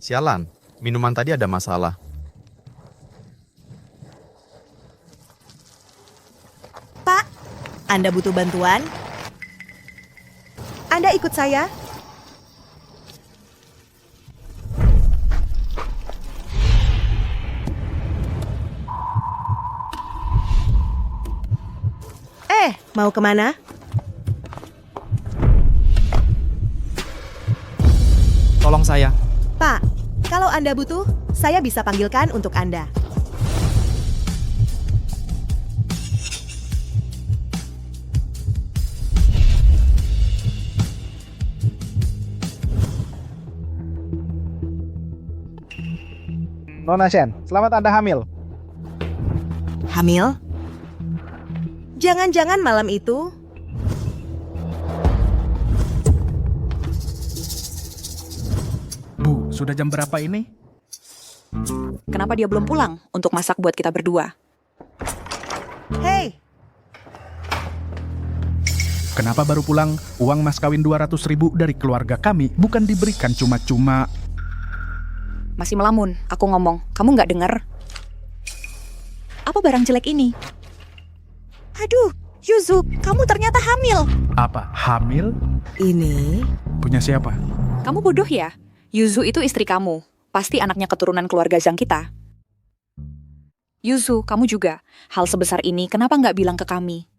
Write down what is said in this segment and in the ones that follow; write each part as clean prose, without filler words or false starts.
Sialan, minuman tadi ada masalah. Pak, Anda butuh bantuan? Anda ikut saya? Mau kemana? Tolong saya. Pak, kalau Anda butuh, saya bisa panggilkan untuk Anda. Nona Shen, selamat Anda hamil. Hamil? Jangan-jangan malam itu... Bu, sudah jam berapa ini? Kenapa dia belum pulang untuk masak buat kita berdua? Hei, Kenapa baru pulang? Uang mas kawin 200.000 dari keluarga kami bukan diberikan cuma-cuma. Masih melamun, aku ngomong. Kamu nggak dengar? Apa barang jelek ini? Aduh, Yuzu, kamu ternyata hamil. Apa? Hamil? ini... Punya siapa? Kamu bodoh ya? Yuzu itu istri kamu. Pasti anaknya keturunan keluarga Zhang kita. Yuzu, kamu juga. Hal sebesar ini kenapa nggak bilang ke kami?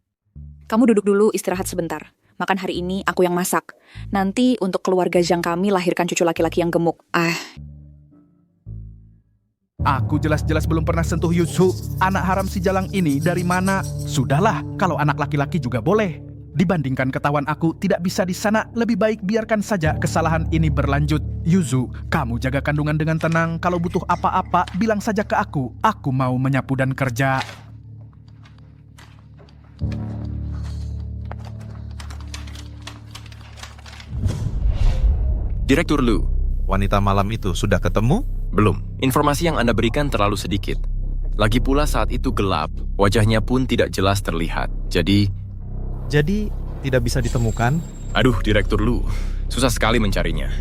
Kamu duduk dulu istirahat sebentar. Makan hari ini aku yang masak. Nanti untuk keluarga Zhang kami lahirkan cucu laki-laki yang gemuk. Aku jelas-jelas belum pernah sentuh Yusu. Anak haram si Jalang ini dari mana? Sudahlah, kalau anak laki-laki juga boleh. Dibandingkan ketahuan aku tidak bisa di sana, lebih baik biarkan saja kesalahan ini berlanjut. Yuzu, kamu jaga kandungan dengan tenang. Kalau butuh apa-apa, bilang saja ke aku. Aku mau menyapu dan kerja. Direktur Lu, Wanita malam itu sudah ketemu? belum. Informasi yang Anda berikan terlalu sedikit. Lagi pula saat itu gelap, wajahnya pun tidak jelas terlihat. Jadi, tidak bisa ditemukan? aduh Direktur Lu, susah sekali mencarinya.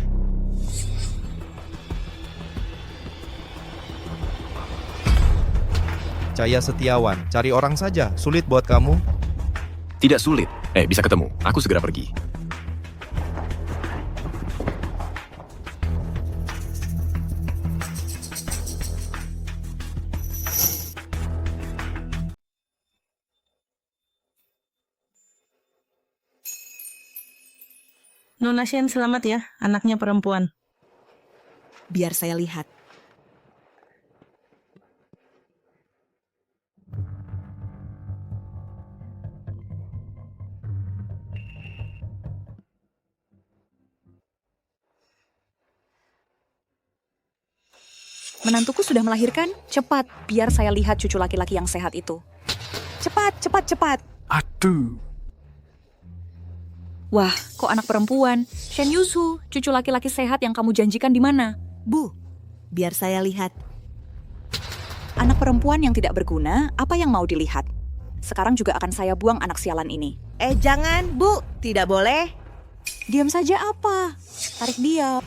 Cahaya Setiawan, cari orang saja. Sulit buat kamu? Tidak sulit. Bisa ketemu. Aku segera pergi. Nona Shen selamat ya, anaknya perempuan. biar saya lihat. Menantuku sudah melahirkan? Cepat, biar saya lihat cucu laki-laki yang sehat itu. Cepat, cepat, cepat. Aduh. Wah, kok anak perempuan? Shen Yusu, cucu laki-laki sehat yang kamu janjikan di mana? Bu, biar saya lihat. Anak perempuan yang tidak berguna, apa yang mau dilihat? Sekarang juga akan saya buang anak sialan ini. Jangan, Bu. Tidak boleh. Diam saja apa? Tarik dia.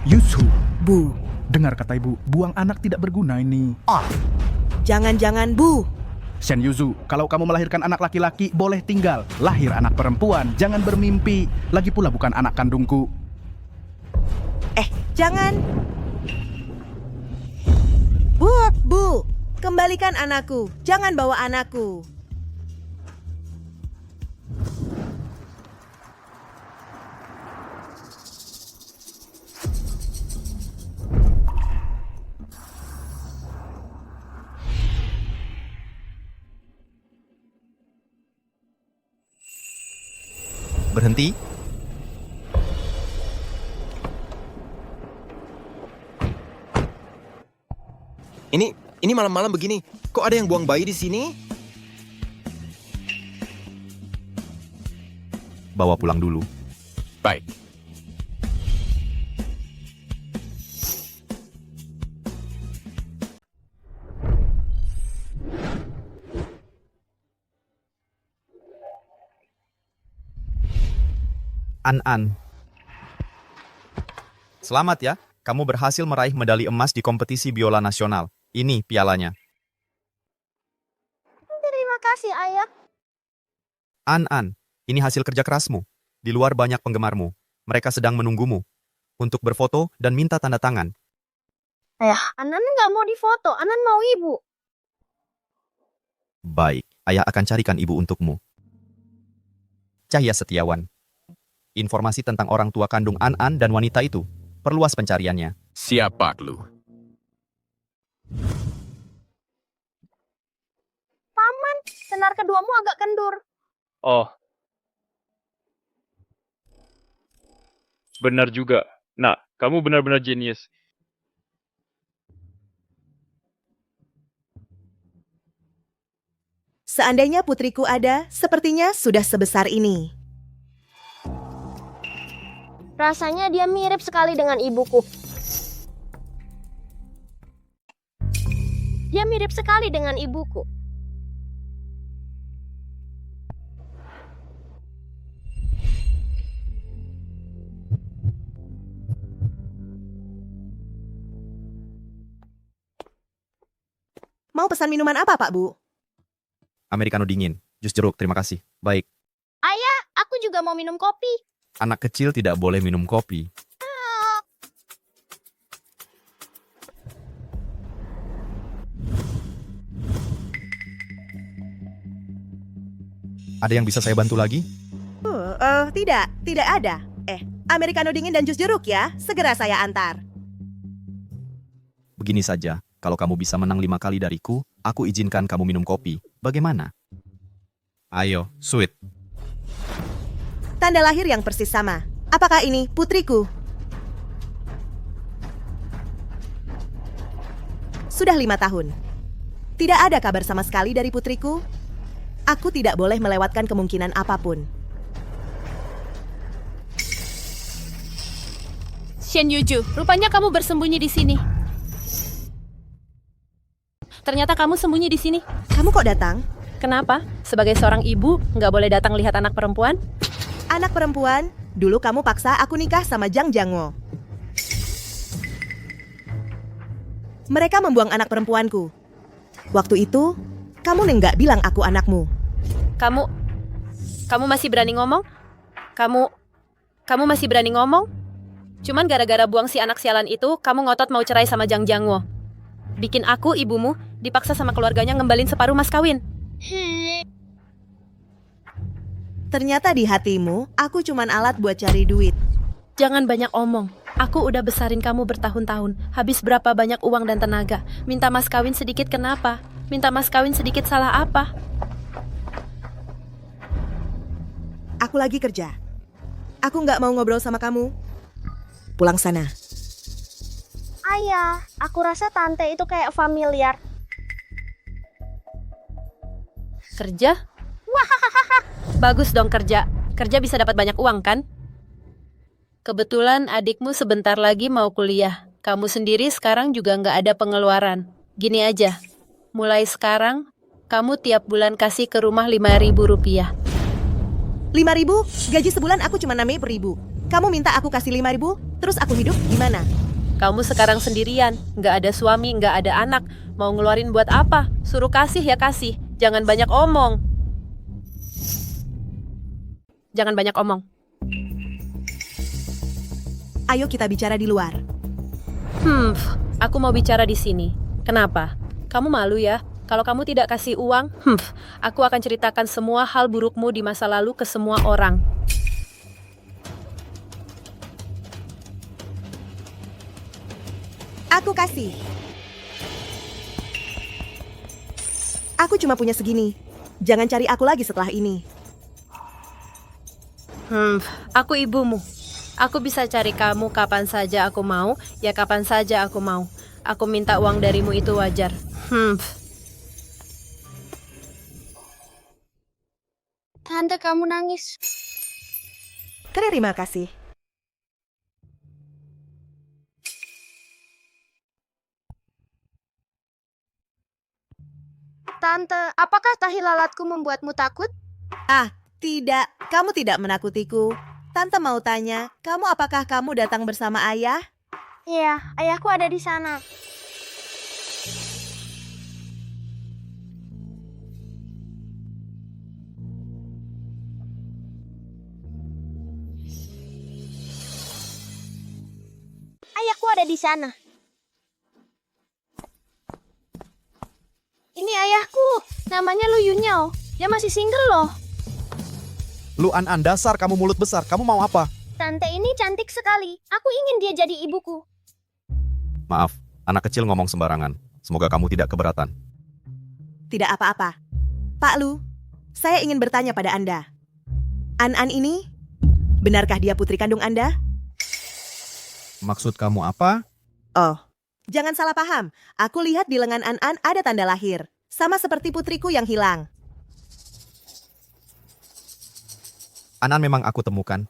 Yusu, Bu, dengar kata ibu, buang anak tidak berguna ini. jangan-jangan, Bu. Shen Yuzu, kalau kamu melahirkan anak laki-laki, boleh tinggal. Lahir anak perempuan, jangan bermimpi. Lagi pula bukan anak kandungku. Jangan. Bu, kembalikan anakku. Jangan bawa anakku. Berhenti. Ini malam-malam begini. Kok ada yang buang bayi di sini? Bawa pulang dulu. Baik. An-an. Selamat ya. Kamu berhasil meraih medali emas di kompetisi biola nasional. Ini pialanya. Terima kasih, Ayah. An, ini hasil kerja kerasmu. Di luar banyak penggemarmu. Mereka sedang menunggumu untuk berfoto dan minta tanda tangan. Ayah, Anan nggak mau difoto. Anan mau ibu. Baik, ayah akan carikan ibu untukmu. Cahya Setiawan. Informasi tentang orang tua kandung An dan wanita itu. Perluas pencariannya. Siap, Pak Lu. Paman, senar keduamu agak kendur. Oh. Benar juga. Nah, kamu benar-benar jenius. Seandainya putriku ada, sepertinya sudah sebesar ini. Rasanya dia mirip sekali dengan ibuku. Dia mirip sekali dengan ibuku. Mau pesan minuman apa, Pak Bu? Americano dingin. Jus jeruk, terima kasih. Baik, Ayah, aku juga mau minum kopi. anak kecil tidak boleh minum kopi. Ada yang bisa saya bantu lagi? Tidak ada. Americano dingin dan jus jeruk ya. Segera saya antar. Begini saja, kalau kamu bisa menang 5 kali dariku, aku izinkan kamu minum kopi. Bagaimana? Ayo, sweet. Tanda lahir yang persis sama. Apakah ini putriku? Sudah 5 tahun. Tidak ada kabar sama sekali dari putriku. Aku tidak boleh melewatkan kemungkinan apapun. Shen Yuju, rupanya kamu bersembunyi di sini. Ternyata kamu sembunyi di sini. Kamu kok datang? Kenapa? Sebagai seorang ibu, nggak boleh datang lihat anak perempuan? Anak perempuan, dulu kamu paksa aku nikah sama Jang Jangwo. Mereka membuang anak perempuanku. Waktu itu, kamu nggak bilang aku anakmu. Kamu masih berani ngomong? Kamu masih berani ngomong? Cuman gara-gara buang si anak sialan itu, kamu ngotot mau cerai sama Jang Jangwo. Bikin aku, ibumu, dipaksa sama keluarganya ngembalin separuh mas kawin. Ternyata di hatimu, aku cuman alat buat cari duit. Jangan banyak omong. Aku udah besarin kamu bertahun-tahun. Habis berapa banyak uang dan tenaga. Minta mas kawin sedikit kenapa? Minta mas kawin sedikit salah apa? Aku lagi kerja. Aku nggak mau ngobrol sama kamu. Pulang sana. Ayah, aku rasa tante itu kayak familiar. Kerja? Bagus dong kerja. Kerja bisa dapat banyak uang kan? Kebetulan adikmu sebentar lagi mau kuliah. Kamu sendiri sekarang juga nggak ada pengeluaran. Gini aja, mulai sekarang kamu tiap bulan kasih ke rumah 5.000 rupiah. 5.000? Gaji sebulan aku cuma 6.000. Kamu minta aku kasih 5.000, terus aku hidup gimana? Kamu sekarang sendirian, nggak ada suami, nggak ada anak. Mau ngeluarin buat apa? Suruh kasih ya kasih. Jangan banyak omong. Jangan banyak omong. Ayo kita bicara di luar. Aku mau bicara di sini. Kenapa? Kamu malu ya? Kalau kamu tidak kasih uang, aku akan ceritakan semua hal burukmu di masa lalu ke semua orang. Aku kasih. Aku cuma punya segini. Jangan cari aku lagi setelah ini. Aku ibumu. Aku bisa cari kamu kapan saja aku mau, ya kapan saja aku mau. Aku minta uang darimu itu wajar. Tante, kamu nangis. Terima kasih. Tante, apakah tahi lalatku membuatmu takut? Tidak, kamu tidak menakutiku. Tante mau tanya, apakah kamu datang bersama ayah? Iya, ayahku ada di sana. Ayahku ada di sana. Ini ayahku, namanya Lu Yunyao. Dia masih single loh. Lu An dasar kamu mulut besar, kamu mau apa? Tante ini cantik sekali. Aku ingin dia jadi ibuku. Maaf, anak kecil ngomong sembarangan. Semoga kamu tidak keberatan. Tidak apa-apa. Pak Lu, saya ingin bertanya pada Anda. An ini, benarkah dia putri kandung Anda? Maksud kamu apa? Oh, jangan salah paham. Aku lihat di lengan An ada tanda lahir. Sama seperti putriku yang hilang. An memang aku temukan.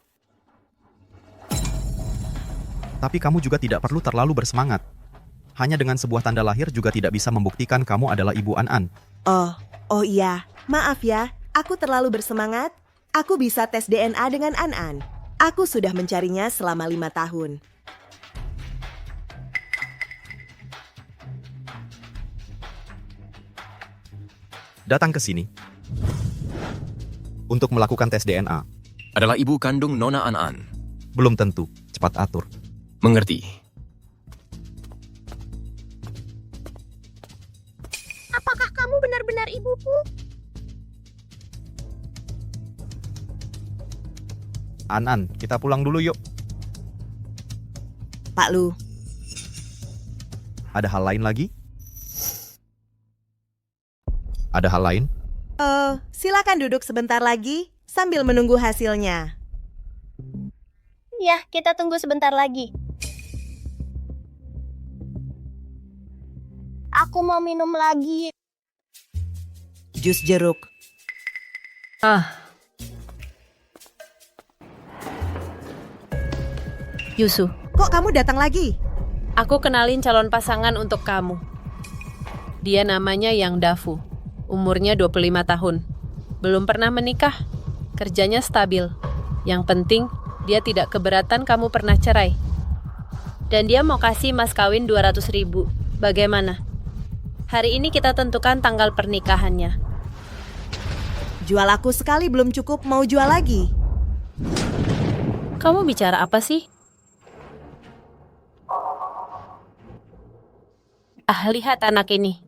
Tapi kamu juga tidak perlu terlalu bersemangat. Hanya dengan sebuah tanda lahir juga tidak bisa membuktikan kamu adalah ibu An. Oh iya. Maaf ya, aku terlalu bersemangat. Aku bisa tes DNA dengan An. Aku sudah mencarinya selama 5 tahun. Datang ke sini. Untuk melakukan tes DNA. Adalah ibu kandung Nona An. Belum tentu. Cepat atur. Mengerti. Apakah kamu benar-benar ibuku? An, kita pulang dulu yuk. Pak Lu, Ada hal lain lagi? Ada hal lain? silakan duduk sebentar lagi sambil menunggu hasilnya. Ya, kita tunggu sebentar lagi. Aku mau minum lagi. Jus jeruk. Yusu, Kok kamu datang lagi? aku kenalin calon pasangan untuk kamu. Dia namanya Yang Dafu. Umurnya 25 tahun. Belum pernah menikah. Kerjanya stabil. Yang penting, dia tidak keberatan kamu pernah cerai. Dan dia mau kasih mas kawin 200.000. Bagaimana? Hari ini kita tentukan tanggal pernikahannya. Jual aku sekali belum cukup, mau jual lagi. Kamu bicara apa sih? Lihat anak ini.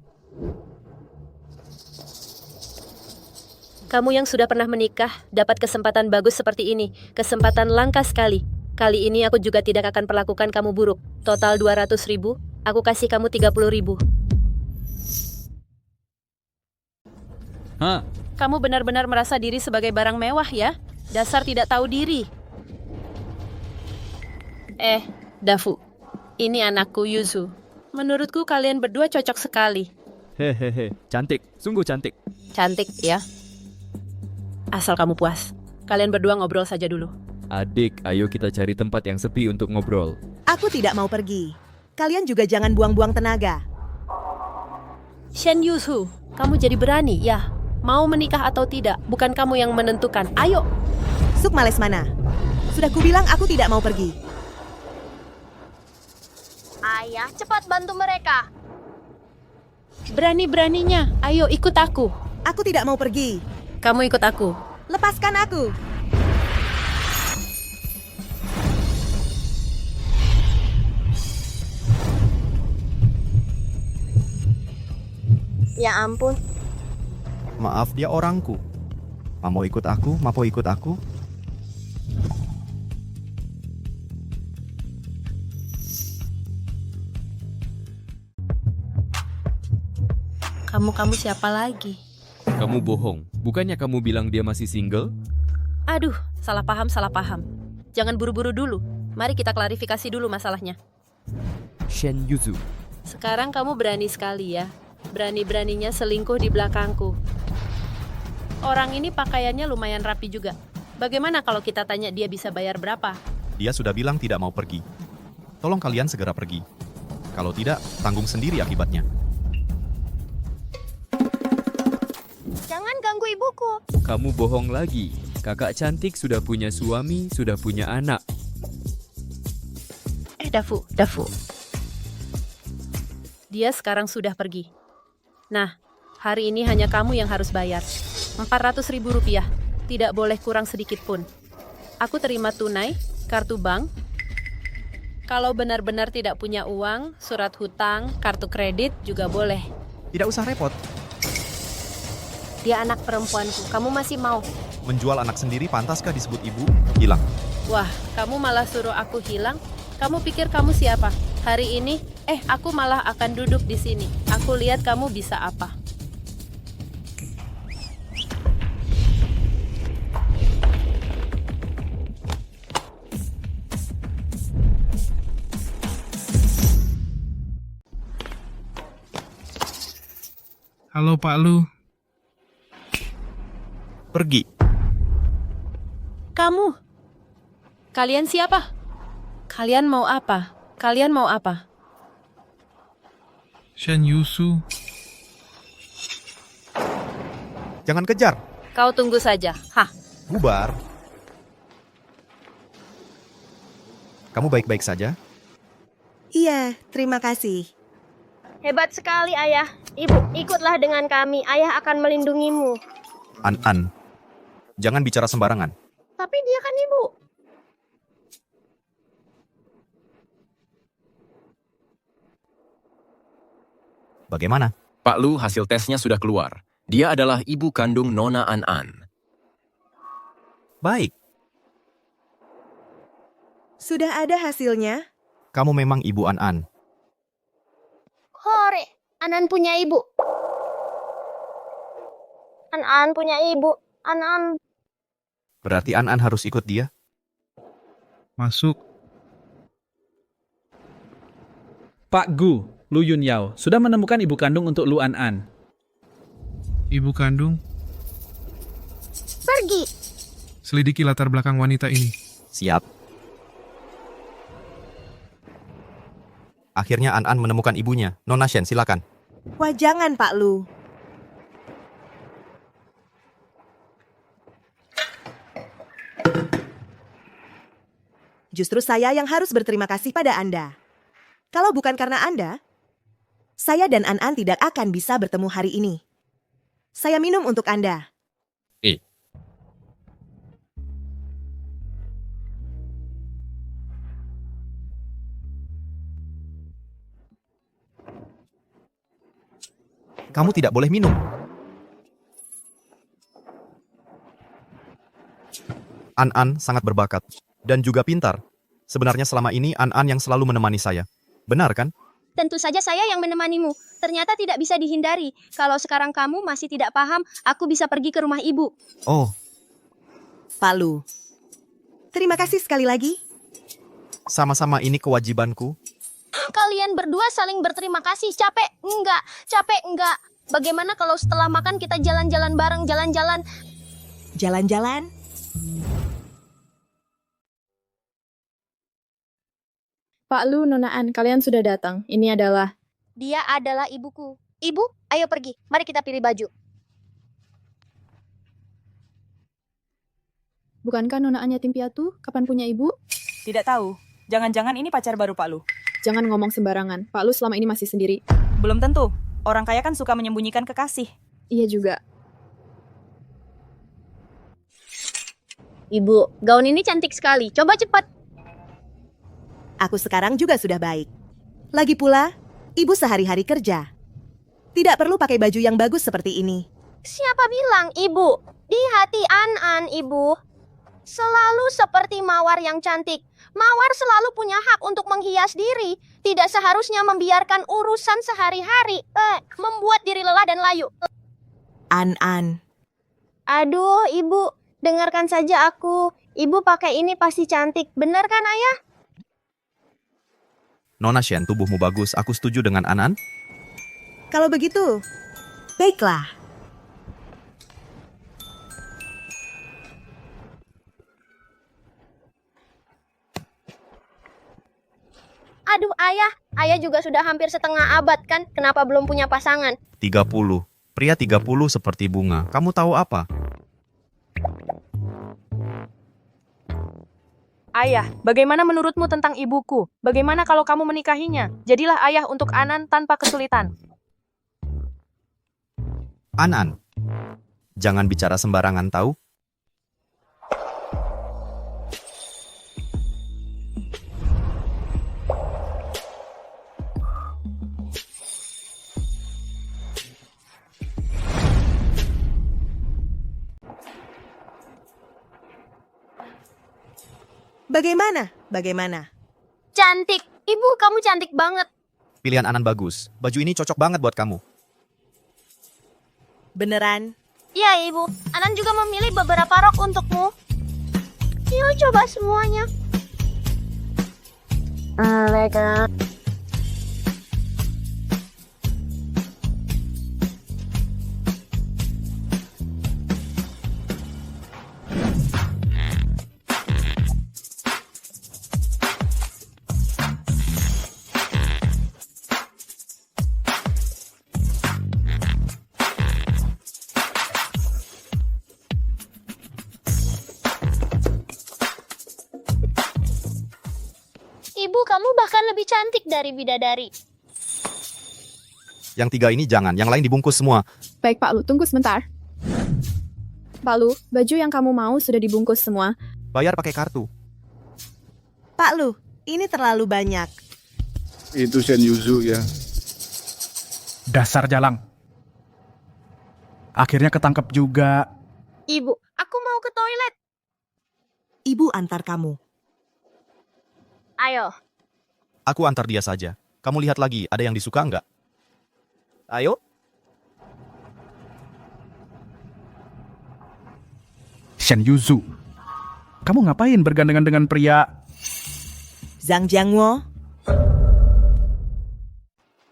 Kamu yang sudah pernah menikah, dapat kesempatan bagus seperti ini. Kesempatan langka sekali. Kali ini aku juga tidak akan perlakukan kamu buruk. Total 200.000, aku kasih kamu 30.000. Hah? Kamu benar-benar merasa diri sebagai barang mewah ya? Dasar tidak tahu diri. Dafu, ini anakku Yuzu. Menurutku kalian berdua cocok sekali. Hehehe, cantik, sungguh cantik. Cantik ya? Asal kamu puas. Kalian berdua ngobrol saja dulu. Adik, ayo kita cari tempat yang sepi untuk ngobrol. Aku tidak mau pergi. Kalian juga jangan buang-buang tenaga. Shen Yuzu, kamu jadi berani ya? Mau menikah atau tidak, bukan kamu yang menentukan. Ayo! Sukma Lesmana, sudah kubilang aku tidak mau pergi. Ayah, cepat bantu mereka. Berani-beraninya, ayo ikut aku. Aku tidak mau pergi. Kamu ikut aku. Lepaskan aku. Ya ampun. Maaf, dia orangku. Mau ikut aku? Mau ikut aku? Kamu siapa lagi? Kamu bohong. Bukannya kamu bilang dia masih single? Aduh, salah paham. Jangan buru-buru dulu. Mari kita klarifikasi dulu masalahnya. Shen Yuzu. Sekarang kamu berani sekali ya. Berani-beraninya selingkuh di belakangku. Orang ini pakaiannya lumayan rapi juga. Bagaimana kalau kita tanya dia bisa bayar berapa? Dia sudah bilang tidak mau pergi. Tolong kalian segera pergi. Kalau tidak, tanggung sendiri akibatnya. Jangan ganggu ibuku. Kamu bohong lagi. Kakak cantik sudah punya suami, sudah punya anak. Dafu. Dia sekarang sudah pergi. Nah, hari ini hanya kamu yang harus bayar. 400.000 rupiah. Tidak boleh kurang sedikit pun. Aku terima tunai, kartu bank. Kalau benar-benar tidak punya uang, surat hutang, kartu kredit juga boleh. Tidak usah repot. Dia anak perempuanku. Kamu masih mau? Menjual anak sendiri pantaskah disebut ibu? Hilang. Wah, kamu malah suruh aku hilang? Kamu pikir kamu siapa? Hari ini, aku malah akan duduk di sini. Aku lihat kamu bisa apa. Halo Pak Lu. Pergi. Kamu? Kalian siapa? Kalian mau apa? Kalian mau apa? Shen Yusu. Jangan kejar. Kau tunggu saja. Hah, Bubar. Kamu baik-baik saja? Iya, terima kasih. Hebat sekali, Ayah. Ibu, ikutlah dengan kami. Ayah akan melindungimu. An. Jangan bicara sembarangan. Tapi dia kan ibu. Bagaimana? Pak Lu hasil tesnya sudah keluar. Dia adalah ibu kandung Nona An. Baik. Sudah ada hasilnya? Kamu memang ibu An. Hore, Anan punya ibu. Anan punya ibu. Anan. Berarti An harus ikut dia? Masuk. Pak Gu, Lu Yun Yao, sudah menemukan ibu kandung untuk Lu An. Ibu kandung, Pergi. selidiki latar belakang wanita ini. Siap. Akhirnya An menemukan ibunya. Nona Shen, silakan. Wah, jangan Pak Lu. Justru saya yang harus berterima kasih pada Anda. Kalau bukan karena Anda, saya dan An tidak akan bisa bertemu hari ini. Saya minum untuk Anda. Kamu tidak boleh minum. An sangat berbakat dan juga pintar. Sebenarnya selama ini An yang selalu menemani saya. Benar kan? Tentu saja saya yang menemanimu. Ternyata tidak bisa dihindari. Kalau sekarang kamu masih tidak paham, aku bisa pergi ke rumah ibu. Oh, Pak Lu, terima kasih sekali lagi. sama-sama, ini kewajibanku. Kalian berdua saling berterima kasih. Capek enggak. Bagaimana kalau setelah makan kita jalan-jalan bareng, jalan-jalan? Jalan-jalan? Pak Lu, Nona An, kalian sudah datang. Ini adalah... Dia adalah ibuku. Ibu, ayo pergi. Mari kita pilih baju. Bukankah Nona An yatim piatu? Kapan punya ibu? Tidak tahu. Jangan-jangan ini pacar baru Pak Lu. Jangan ngomong sembarangan. Pak Lu selama ini masih sendiri. Belum tentu. Orang kaya kan suka menyembunyikan kekasih. Iya juga. Ibu, gaun ini cantik sekali. Coba cepat. Aku sekarang juga sudah baik. Lagi pula, ibu sehari-hari kerja. Tidak perlu pakai baju yang bagus seperti ini. Siapa bilang, Ibu? Di hati An, Ibu. Selalu seperti mawar yang cantik. Mawar selalu punya hak untuk menghias diri. Tidak seharusnya membiarkan urusan sehari-hari membuat diri lelah dan layu. An. Aduh, Ibu. Dengarkan saja aku. Ibu pakai ini pasti cantik. Benar kan, Ayah? Nona Shen, tubuhmu bagus. Aku setuju dengan An. Kalau begitu, baiklah. Aduh, Ayah. Ayah juga sudah hampir setengah abad kan? Kenapa belum punya pasangan? 30. Pria 30 seperti bunga. Kamu tahu apa? Ayah, bagaimana menurutmu tentang ibuku? Bagaimana kalau kamu menikahinya? Jadilah ayah untuk Anan tanpa kesulitan. An, jangan bicara sembarangan tahu. Bagaimana? Bagaimana? Cantik. Ibu, kamu cantik banget. Pilihan Anan bagus. Baju ini cocok banget buat kamu. Beneran? Ya, Ibu. Anan juga memilih beberapa rok untukmu. Yuk, coba semuanya. Mereka. Ibu, kamu bahkan lebih cantik dari bidadari. Yang 3 ini jangan, yang lain dibungkus semua. Baik Pak Lu, tunggu sebentar. Pak Lu, baju yang kamu mau sudah dibungkus semua. Bayar pakai kartu. Pak Lu, ini terlalu banyak. Itu Shen Yuzu ya. Dasar jalang. Akhirnya ketangkep juga. Ibu, aku mau ke toilet. Ibu antar kamu. Ayo. Aku antar dia saja. Kamu lihat lagi, ada yang disuka nggak? Ayo. Shen Yuzu, kamu ngapain bergandengan dengan pria? Zhang Jiangwo.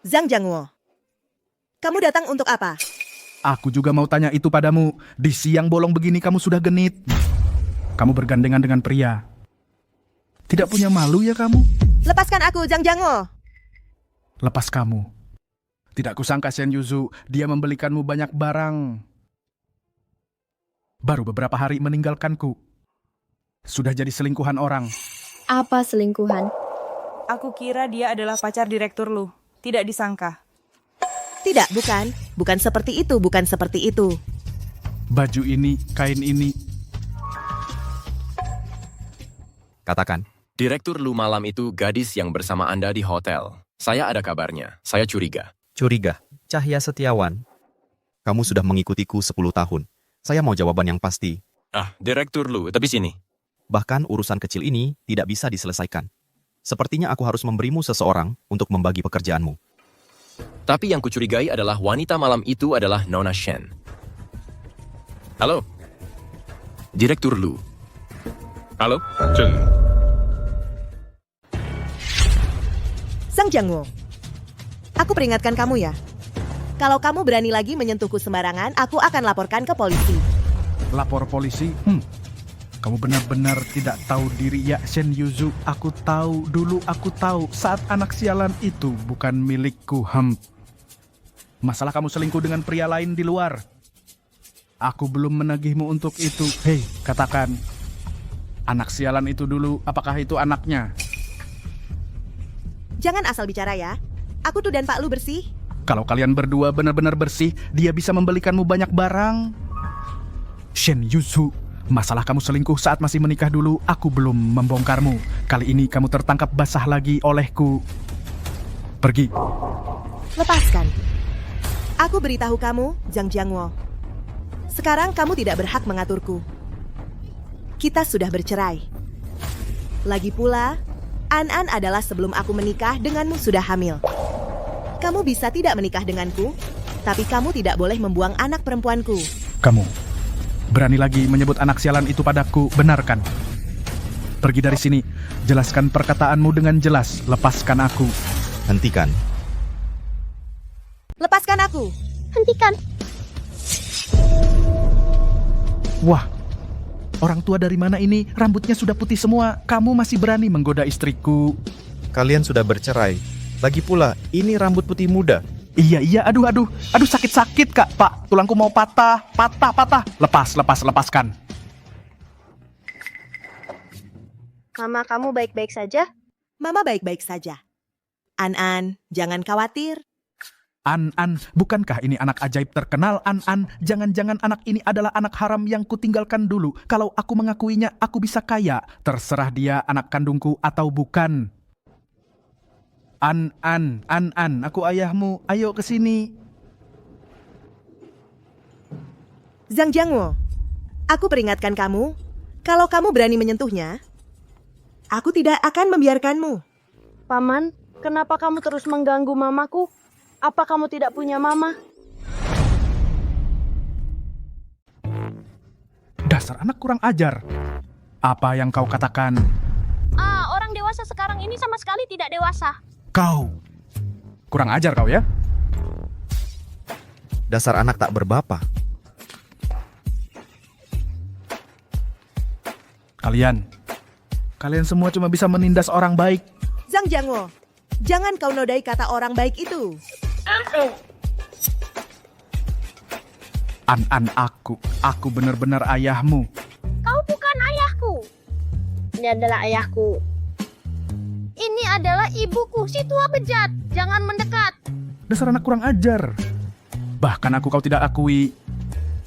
Zhang Jiangwo. Kamu datang untuk apa? Aku juga mau tanya itu padamu. Di siang bolong begini kamu sudah genit. Kamu bergandengan dengan pria. Tidak punya malu ya kamu? Lepaskan aku, Zhang Jiangwo. Lepas kamu. Tidak kusangka Shen Yuzu, dia membelikanmu banyak barang. Baru beberapa hari meninggalkanku. Sudah jadi selingkuhan orang. Apa selingkuhan? Aku kira dia adalah pacar direktur Lu. Tidak disangka. Tidak, bukan. Bukan seperti itu, bukan seperti itu. Baju ini, kain ini. Katakan. Direktur Lu malam itu gadis yang bersama Anda di hotel. Saya ada kabarnya. Saya curiga. Curiga. Cahya Setiawan. Kamu sudah mengikutiku 10 tahun. Saya mau jawaban yang pasti. Direktur Lu, tapi sini. Bahkan urusan kecil ini tidak bisa diselesaikan. Sepertinya aku harus memberimu seseorang untuk membagi pekerjaanmu. Tapi yang kucurigai adalah wanita malam itu adalah Nona Shen. Halo? Direktur Lu. Halo? Zhang Jiangwo. Aku peringatkan kamu ya. Kalau kamu berani lagi menyentuhku sembarangan, aku akan laporkan ke polisi. Lapor polisi? Kamu benar-benar tidak tahu diri ya, Shen Yuzu. Aku tahu, dulu aku tahu saat anak sialan itu bukan milikku. Masalah kamu selingkuh dengan pria lain di luar. Aku belum menagihmu untuk itu. Hei, katakan. Anak sialan itu dulu, apakah itu anaknya? Jangan asal bicara ya. Aku tuh dan Pak Lu bersih. Kalau kalian berdua benar-benar bersih, dia bisa membelikanmu banyak barang. Shen Yuzu, masalah kamu selingkuh saat masih menikah dulu, aku belum membongkarmu. Kali ini kamu tertangkap basah lagi olehku. Pergi. Lepaskan. Aku beritahu kamu, Zhang Jiangwo. Sekarang kamu tidak berhak mengaturku. Kita sudah bercerai. Lagi pula, An adalah sebelum aku menikah denganmu sudah hamil. Kamu bisa tidak menikah denganku, tapi kamu tidak boleh membuang anak perempuanku. Kamu berani lagi menyebut anak sialan itu padaku, benarkan? Pergi dari sini, jelaskan perkataanmu dengan jelas, lepaskan aku. Hentikan. Lepaskan aku. Hentikan. Wah, orang tua dari mana ini? Rambutnya sudah putih semua. Kamu masih berani menggoda istriku. Kalian sudah bercerai. Lagi pula, ini rambut putih muda. Iya, aduh, sakit kak, Pak. Tulangku mau patah. Lepaskan. Mama kamu baik-baik saja? Mama baik-baik saja. An-An, jangan khawatir. An-An, bukankah ini anak ajaib terkenal, An-An? Jangan-jangan anak ini adalah anak haram yang kutinggalkan dulu. Kalau aku mengakuinya, aku bisa kaya. Terserah dia anak kandungku atau bukan. An-An, An-An, aku ayahmu. Ayo ke sini. Zhang Jiangwo, aku peringatkan kamu, kalau kamu berani menyentuhnya, aku tidak akan membiarkanmu. Paman, kenapa kamu terus mengganggu mamaku? Apa kamu tidak punya mama? Dasar anak kurang ajar. Apa yang kau katakan? Orang dewasa sekarang ini sama sekali tidak dewasa. Kau. Kurang ajar kau ya? Dasar anak tak berbapa. Kalian semua cuma bisa menindas orang baik. Zhang Jiangwo, jangan kau nodai kata orang baik itu. An-An, aku benar-benar ayahmu. Kau bukan ayahku. Ini adalah ayahku. Ini adalah ibuku, si tua bejat. Jangan mendekat. Dasar anak kurang ajar. Bahkan kau tidak akui.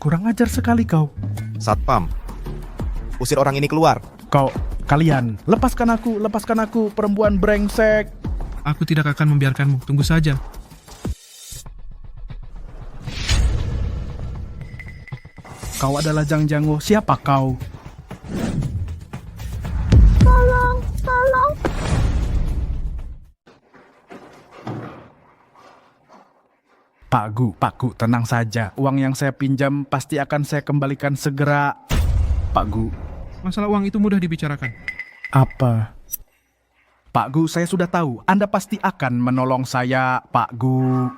Kurang ajar sekali kau. Satpam, usir orang ini keluar. Kalian, lepaskan aku, perempuan brengsek. Aku tidak akan membiarkanmu, tunggu saja. Kau adalah Zhang Jiangwo, siapa kau? Tolong. Pak Gu, tenang saja. Uang yang saya pinjam pasti akan saya kembalikan segera. Pak Gu. Masalah uang itu mudah dibicarakan. Apa? Pak Gu, saya sudah tahu. Anda pasti akan menolong saya, Pak Gu.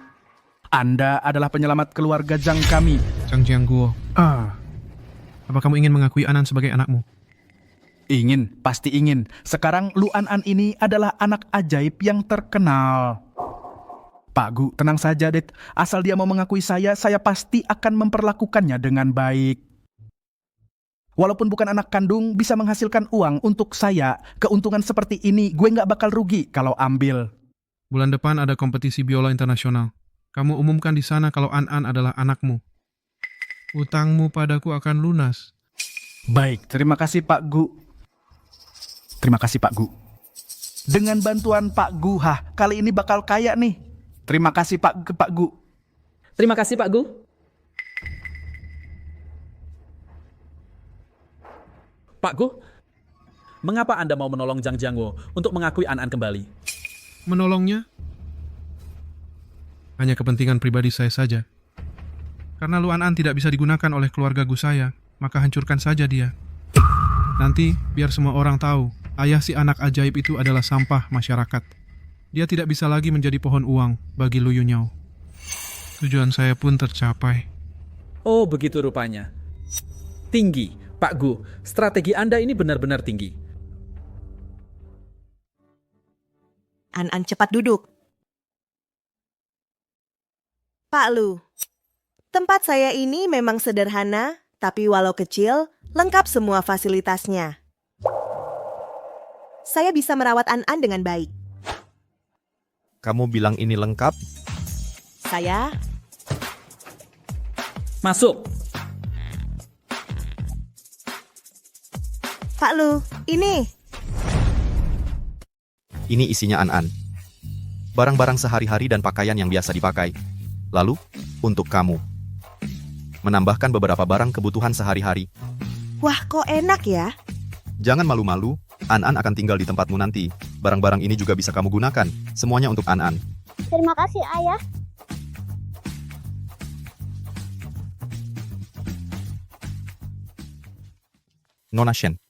Anda adalah penyelamat keluarga Zhang kami. Zhang Jiangguo. Apa kamu ingin mengakui An-An sebagai anakmu? Ingin, pasti ingin. Sekarang Lu An-An ini adalah anak ajaib yang terkenal. Pak Gu, tenang saja, Det. Asal dia mau mengakui saya pasti akan memperlakukannya dengan baik. Walaupun bukan anak kandung, bisa menghasilkan uang untuk saya. Keuntungan seperti ini, gue nggak bakal rugi kalau ambil. Bulan depan ada kompetisi biola internasional. Kamu umumkan di sana kalau An-An adalah anakmu. Utangmu padaku akan lunas. Baik, terima kasih Pak Gu. Terima kasih Pak Gu. Dengan bantuan Pak Gu, kali ini bakal kaya nih. Terima kasih Pak Gu. Terima kasih Pak Gu. Pak Gu, mengapa Anda mau menolong Zhang Jiangwo untuk mengakui An-An kembali? Menolongnya hanya kepentingan pribadi saya saja. Karena Lu An-An tidak bisa digunakan oleh keluarga Gu saya, maka hancurkan saja dia. Nanti biar semua orang tahu, ayah si anak ajaib itu adalah sampah masyarakat. Dia tidak bisa lagi menjadi pohon uang bagi Lu Yunyao. Tujuan saya pun tercapai. Oh, begitu rupanya. Tinggi, Pak Gu. Strategi Anda ini benar-benar tinggi. An-An cepat duduk. Pak Lu, tempat saya ini memang sederhana, tapi walau kecil, lengkap semua fasilitasnya. Saya bisa merawat An-An dengan baik. Kamu bilang ini lengkap? Saya... Masuk. Pak Lu, ini. Ini isinya An-An. Barang-barang sehari-hari dan pakaian yang biasa dipakai. Lalu, untuk kamu. Menambahkan beberapa barang kebutuhan sehari-hari. Wah, kok enak ya? Jangan malu-malu, An-An akan tinggal di tempatmu nanti. Barang-barang ini juga bisa kamu gunakan. Semuanya untuk An-An. Terima kasih, Ayah. Nona Shen,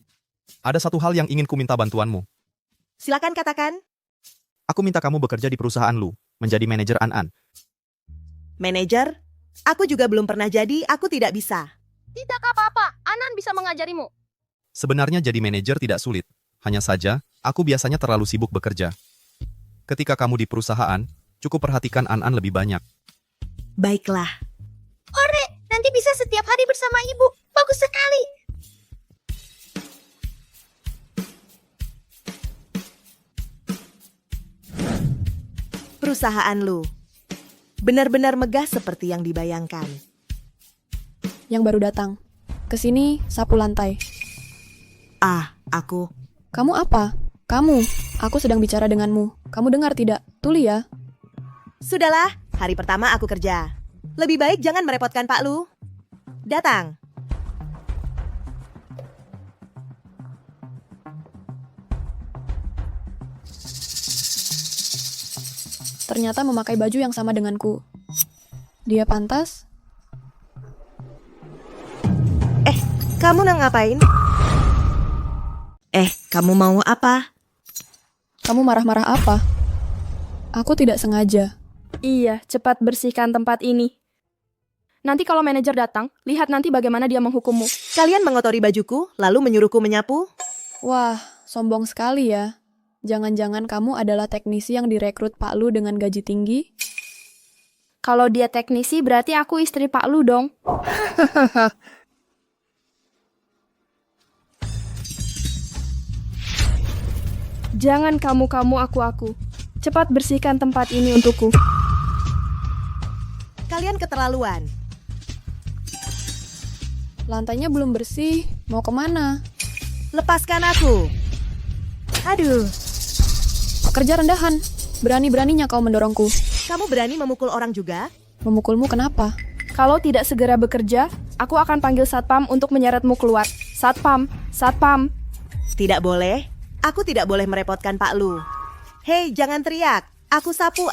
ada satu hal yang ingin ku minta bantuanmu. Silakan katakan. Aku minta kamu bekerja di perusahaan Lu, menjadi manajer An-An. Manajer? Aku juga belum pernah jadi, aku tidak bisa. Tidak apa-apa, An-An bisa mengajarimu. Sebenarnya jadi manajer tidak sulit. Hanya saja, aku biasanya terlalu sibuk bekerja. Ketika kamu di perusahaan, cukup perhatikan An-An lebih banyak. Baiklah. Hore, nanti bisa setiap hari bersama ibu. Bagus sekali. Perusahaan Lu benar-benar megah seperti yang dibayangkan. Yang baru datang. Kesini sapu lantai. Aku. Kamu apa? Kamu. Aku sedang bicara denganmu. Kamu dengar tidak? Tuli ya. Sudahlah, hari pertama aku kerja. Lebih baik jangan merepotkan Pak Lu. Datang. Ternyata memakai baju yang sama denganku. Dia pantas? Kamu nang ngapain? Kamu mau apa? Kamu marah-marah apa? Aku tidak sengaja. Iya, cepat bersihkan tempat ini. Nanti kalau manajer datang, lihat nanti bagaimana dia menghukummu. Kalian mengotori bajuku, lalu menyuruhku menyapu? Wah, sombong sekali ya. Jangan-jangan kamu adalah teknisi yang direkrut Pak Lu dengan gaji tinggi? Kalau dia teknisi, berarti aku istri Pak Lu dong. Jangan kamu, aku. Cepat bersihkan tempat ini untukku. Kalian keterlaluan. Lantainya belum bersih. Mau kemana? Lepaskan aku. Aduh. Kerja rendahan. Berani-beraninya kau mendorongku. Kamu berani memukul orang juga? Memukulmu kenapa? Kalau tidak segera bekerja, aku akan panggil satpam untuk menyeretmu keluar. Satpam. Tidak boleh. Aku tidak boleh merepotkan Pak Lu. Hei, jangan teriak. Aku sapu.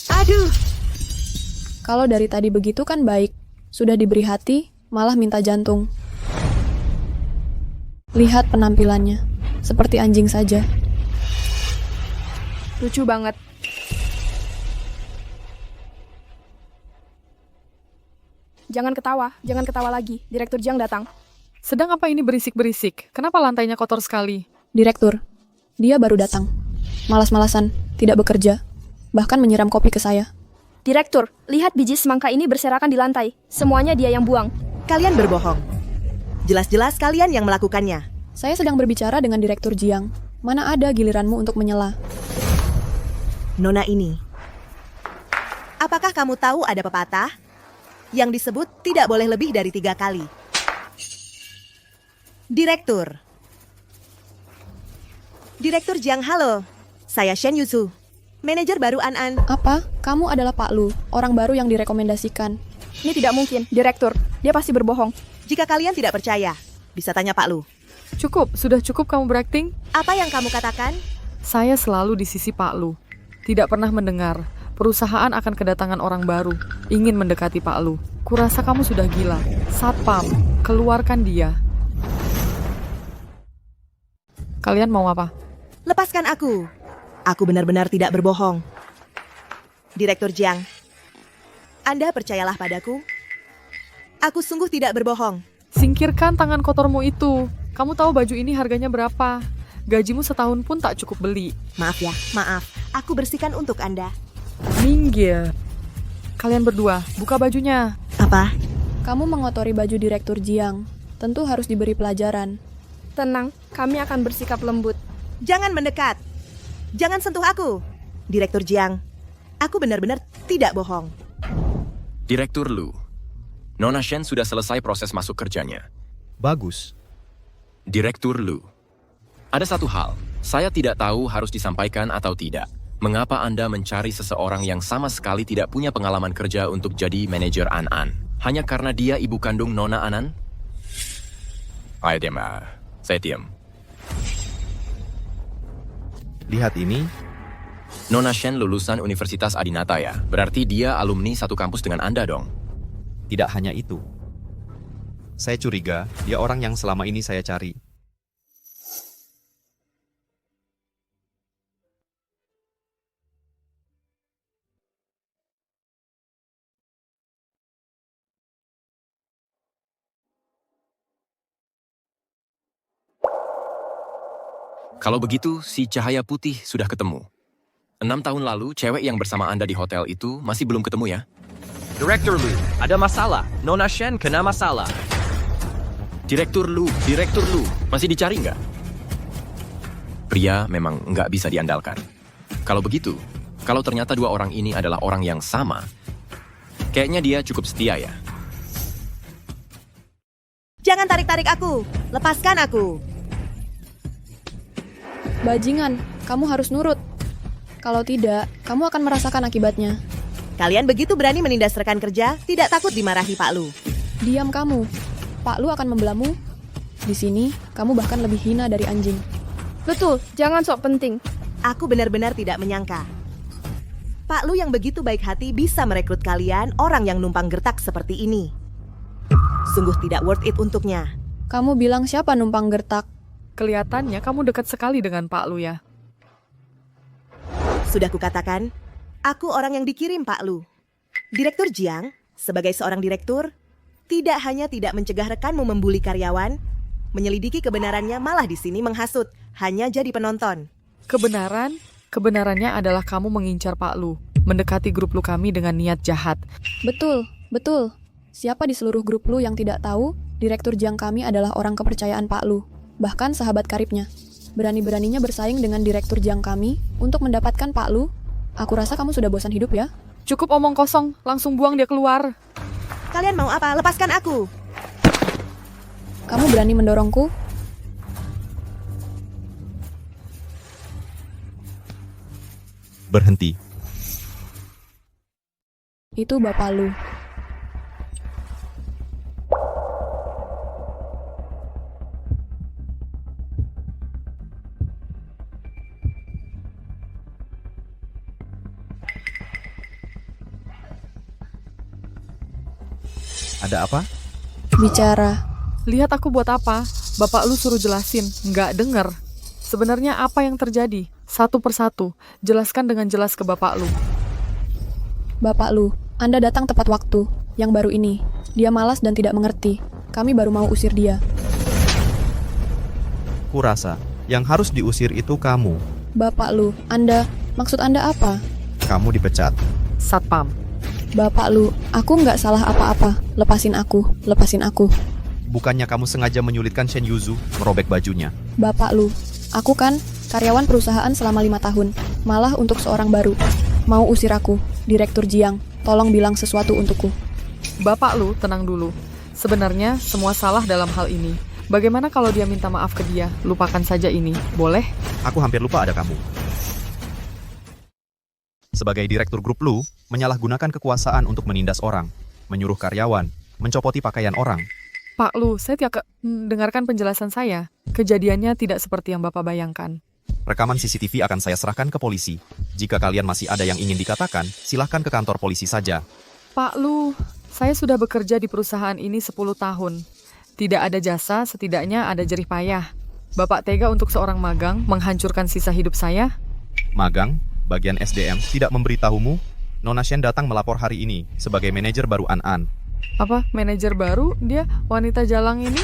Aduh. Kalau dari tadi begitu kan baik. Sudah diberi hati, malah minta jantung. Lihat penampilannya. Seperti anjing saja. Lucu banget. Jangan ketawa lagi. Direktur Jiang datang. Sedang apa ini berisik-berisik? Kenapa lantainya kotor sekali? Direktur, dia baru datang. Malas-malasan, tidak bekerja. Bahkan menyiram kopi ke saya. Direktur, lihat biji semangka ini berserakan di lantai. Semuanya dia yang buang. Kalian berbohong. Jelas-jelas kalian yang melakukannya. Saya sedang berbicara dengan Direktur Jiang. Mana ada giliranmu untuk menyela? Nona ini. Apakah kamu tahu ada pepatah yang disebut tidak boleh lebih dari 3 kali? Direktur Jiang, halo. Saya Shen Yuzu, manajer baru An. Apa? Kamu adalah Pak Lu, orang baru yang direkomendasikan. Ini tidak mungkin, Direktur. Dia pasti berbohong. Jika kalian tidak percaya, bisa tanya Pak Lu. Sudah cukup kamu berakting? Apa yang kamu katakan? Saya selalu di sisi Pak Lu. Tidak pernah mendengar perusahaan akan kedatangan orang baru, ingin mendekati Pak Lu. Kurasa kamu sudah gila. Satpam, keluarkan dia. Kalian mau apa? Lepaskan aku. Aku benar-benar tidak berbohong. Direktur Jiang, Anda percayalah padaku. Aku sungguh tidak berbohong. Singkirkan tangan kotormu itu. Kamu tahu baju ini harganya berapa? Gajimu setahun pun tak cukup beli. Maaf. Aku bersihkan untuk Anda. Minggir. Kalian berdua, buka bajunya. Apa? Kamu mengotori baju Direktur Jiang. Tentu harus diberi pelajaran. Tenang, kami akan bersikap lembut. Jangan mendekat. Jangan sentuh aku. Direktur Jiang, aku benar-benar tidak bohong. Direktur Lu, Nona Shen sudah selesai proses masuk kerjanya. Bagus. Direktur Lu, ada satu hal, saya tidak tahu harus disampaikan atau tidak. Mengapa Anda mencari seseorang yang sama sekali tidak punya pengalaman kerja untuk jadi manajer An? Hanya karena dia ibu kandung Nona Anan? Ayo diam, saya diam. Lihat ini. Nona Shen lulusan Universitas Adinata ya? Berarti dia alumni satu kampus dengan Anda dong? Tidak hanya itu. Saya curiga dia orang yang selama ini saya cari. Kalau begitu, si cahaya putih sudah ketemu. 6 tahun lalu, cewek yang bersama Anda di hotel itu masih belum ketemu ya? Direktur Lu, ada masalah. Nona Shen kena masalah. Direktur Lu, masih dicari nggak? Pria memang nggak bisa diandalkan. Kalau begitu, kalau ternyata dua orang ini adalah orang yang sama, kayaknya dia cukup setia ya. Jangan tarik-tarik aku. Lepaskan aku. Bajingan, kamu harus nurut. Kalau tidak, kamu akan merasakan akibatnya. Kalian begitu berani menindas rekan kerja, tidak takut dimarahi Pak Lu. Diam kamu. Pak Lu akan membelamu. Di sini, kamu bahkan lebih hina dari anjing. Betul, jangan sok penting. Aku benar-benar tidak menyangka. Pak Lu yang begitu baik hati bisa merekrut kalian orang yang numpang gertak seperti ini. Sungguh tidak worth it untuknya. Kamu bilang siapa numpang gertak? Kelihatannya kamu dekat sekali dengan Pak Lu ya. Sudah kukatakan, aku orang yang dikirim Pak Lu. Direktur Jiang, sebagai seorang direktur, tidak hanya tidak mencegah rekanmu membuli karyawan, menyelidiki kebenarannya malah di sini menghasut, hanya jadi penonton. Kebenarannya adalah kamu mengincar Pak Lu, mendekati grup Lu kami dengan niat jahat. Betul. Siapa di seluruh grup Lu yang tidak tahu, Direktur Jiang kami adalah orang kepercayaan Pak Lu, bahkan sahabat karibnya. Berani-beraninya bersaing dengan Direktur Jiang kami untuk mendapatkan Pak Lu. Aku rasa kamu sudah bosan hidup ya? Cukup omong kosong, langsung buang dia keluar. Kalian mau apa? Lepaskan aku. Kamu berani mendorongku? Berhenti. Itu Bapak Lu. Ada apa? Bicara. Lihat aku buat apa? Bapak Lu suruh jelasin, nggak denger. Sebenarnya apa yang terjadi? Satu persatu, jelaskan dengan jelas ke Bapak Lu. Bapak Lu, Anda datang tepat waktu. Yang baru ini, dia malas dan tidak mengerti. Kami baru mau usir dia. Kurasa, yang harus diusir itu kamu. Bapak Lu, maksud Anda apa? Kamu dipecat. Satpam. Bapak Lu, aku nggak salah apa-apa. Lepasin aku. Bukannya kamu sengaja menyulitkan Shen Yuzu merobek bajunya? Bapak Lu, aku kan karyawan perusahaan selama 5 tahun. Malah untuk seorang baru. Mau usir aku, Direktur Jiang. Tolong bilang sesuatu untukku. Bapak Lu, tenang dulu. Sebenarnya semua salah dalam hal ini. Bagaimana kalau dia minta maaf ke dia? Lupakan saja ini, boleh? Aku hampir lupa ada kamu. Sebagai direktur grup Lu, menyalahgunakan kekuasaan untuk menindas orang, menyuruh karyawan, mencopoti pakaian orang. Pak Lu, saya tidak dengarkan penjelasan saya. Kejadiannya tidak seperti yang Bapak bayangkan. Rekaman CCTV akan saya serahkan ke polisi. Jika kalian masih ada yang ingin dikatakan, silahkan ke kantor polisi saja. Pak Lu, saya sudah bekerja di perusahaan ini 10 tahun. Tidak ada jasa, setidaknya ada jerih payah. Bapak tega untuk seorang magang menghancurkan sisa hidup saya? Magang? Bagian SDM tidak memberitahumu? Nona Shen datang melapor hari ini sebagai manajer baru An. Apa? Manajer baru? Dia wanita jalang ini?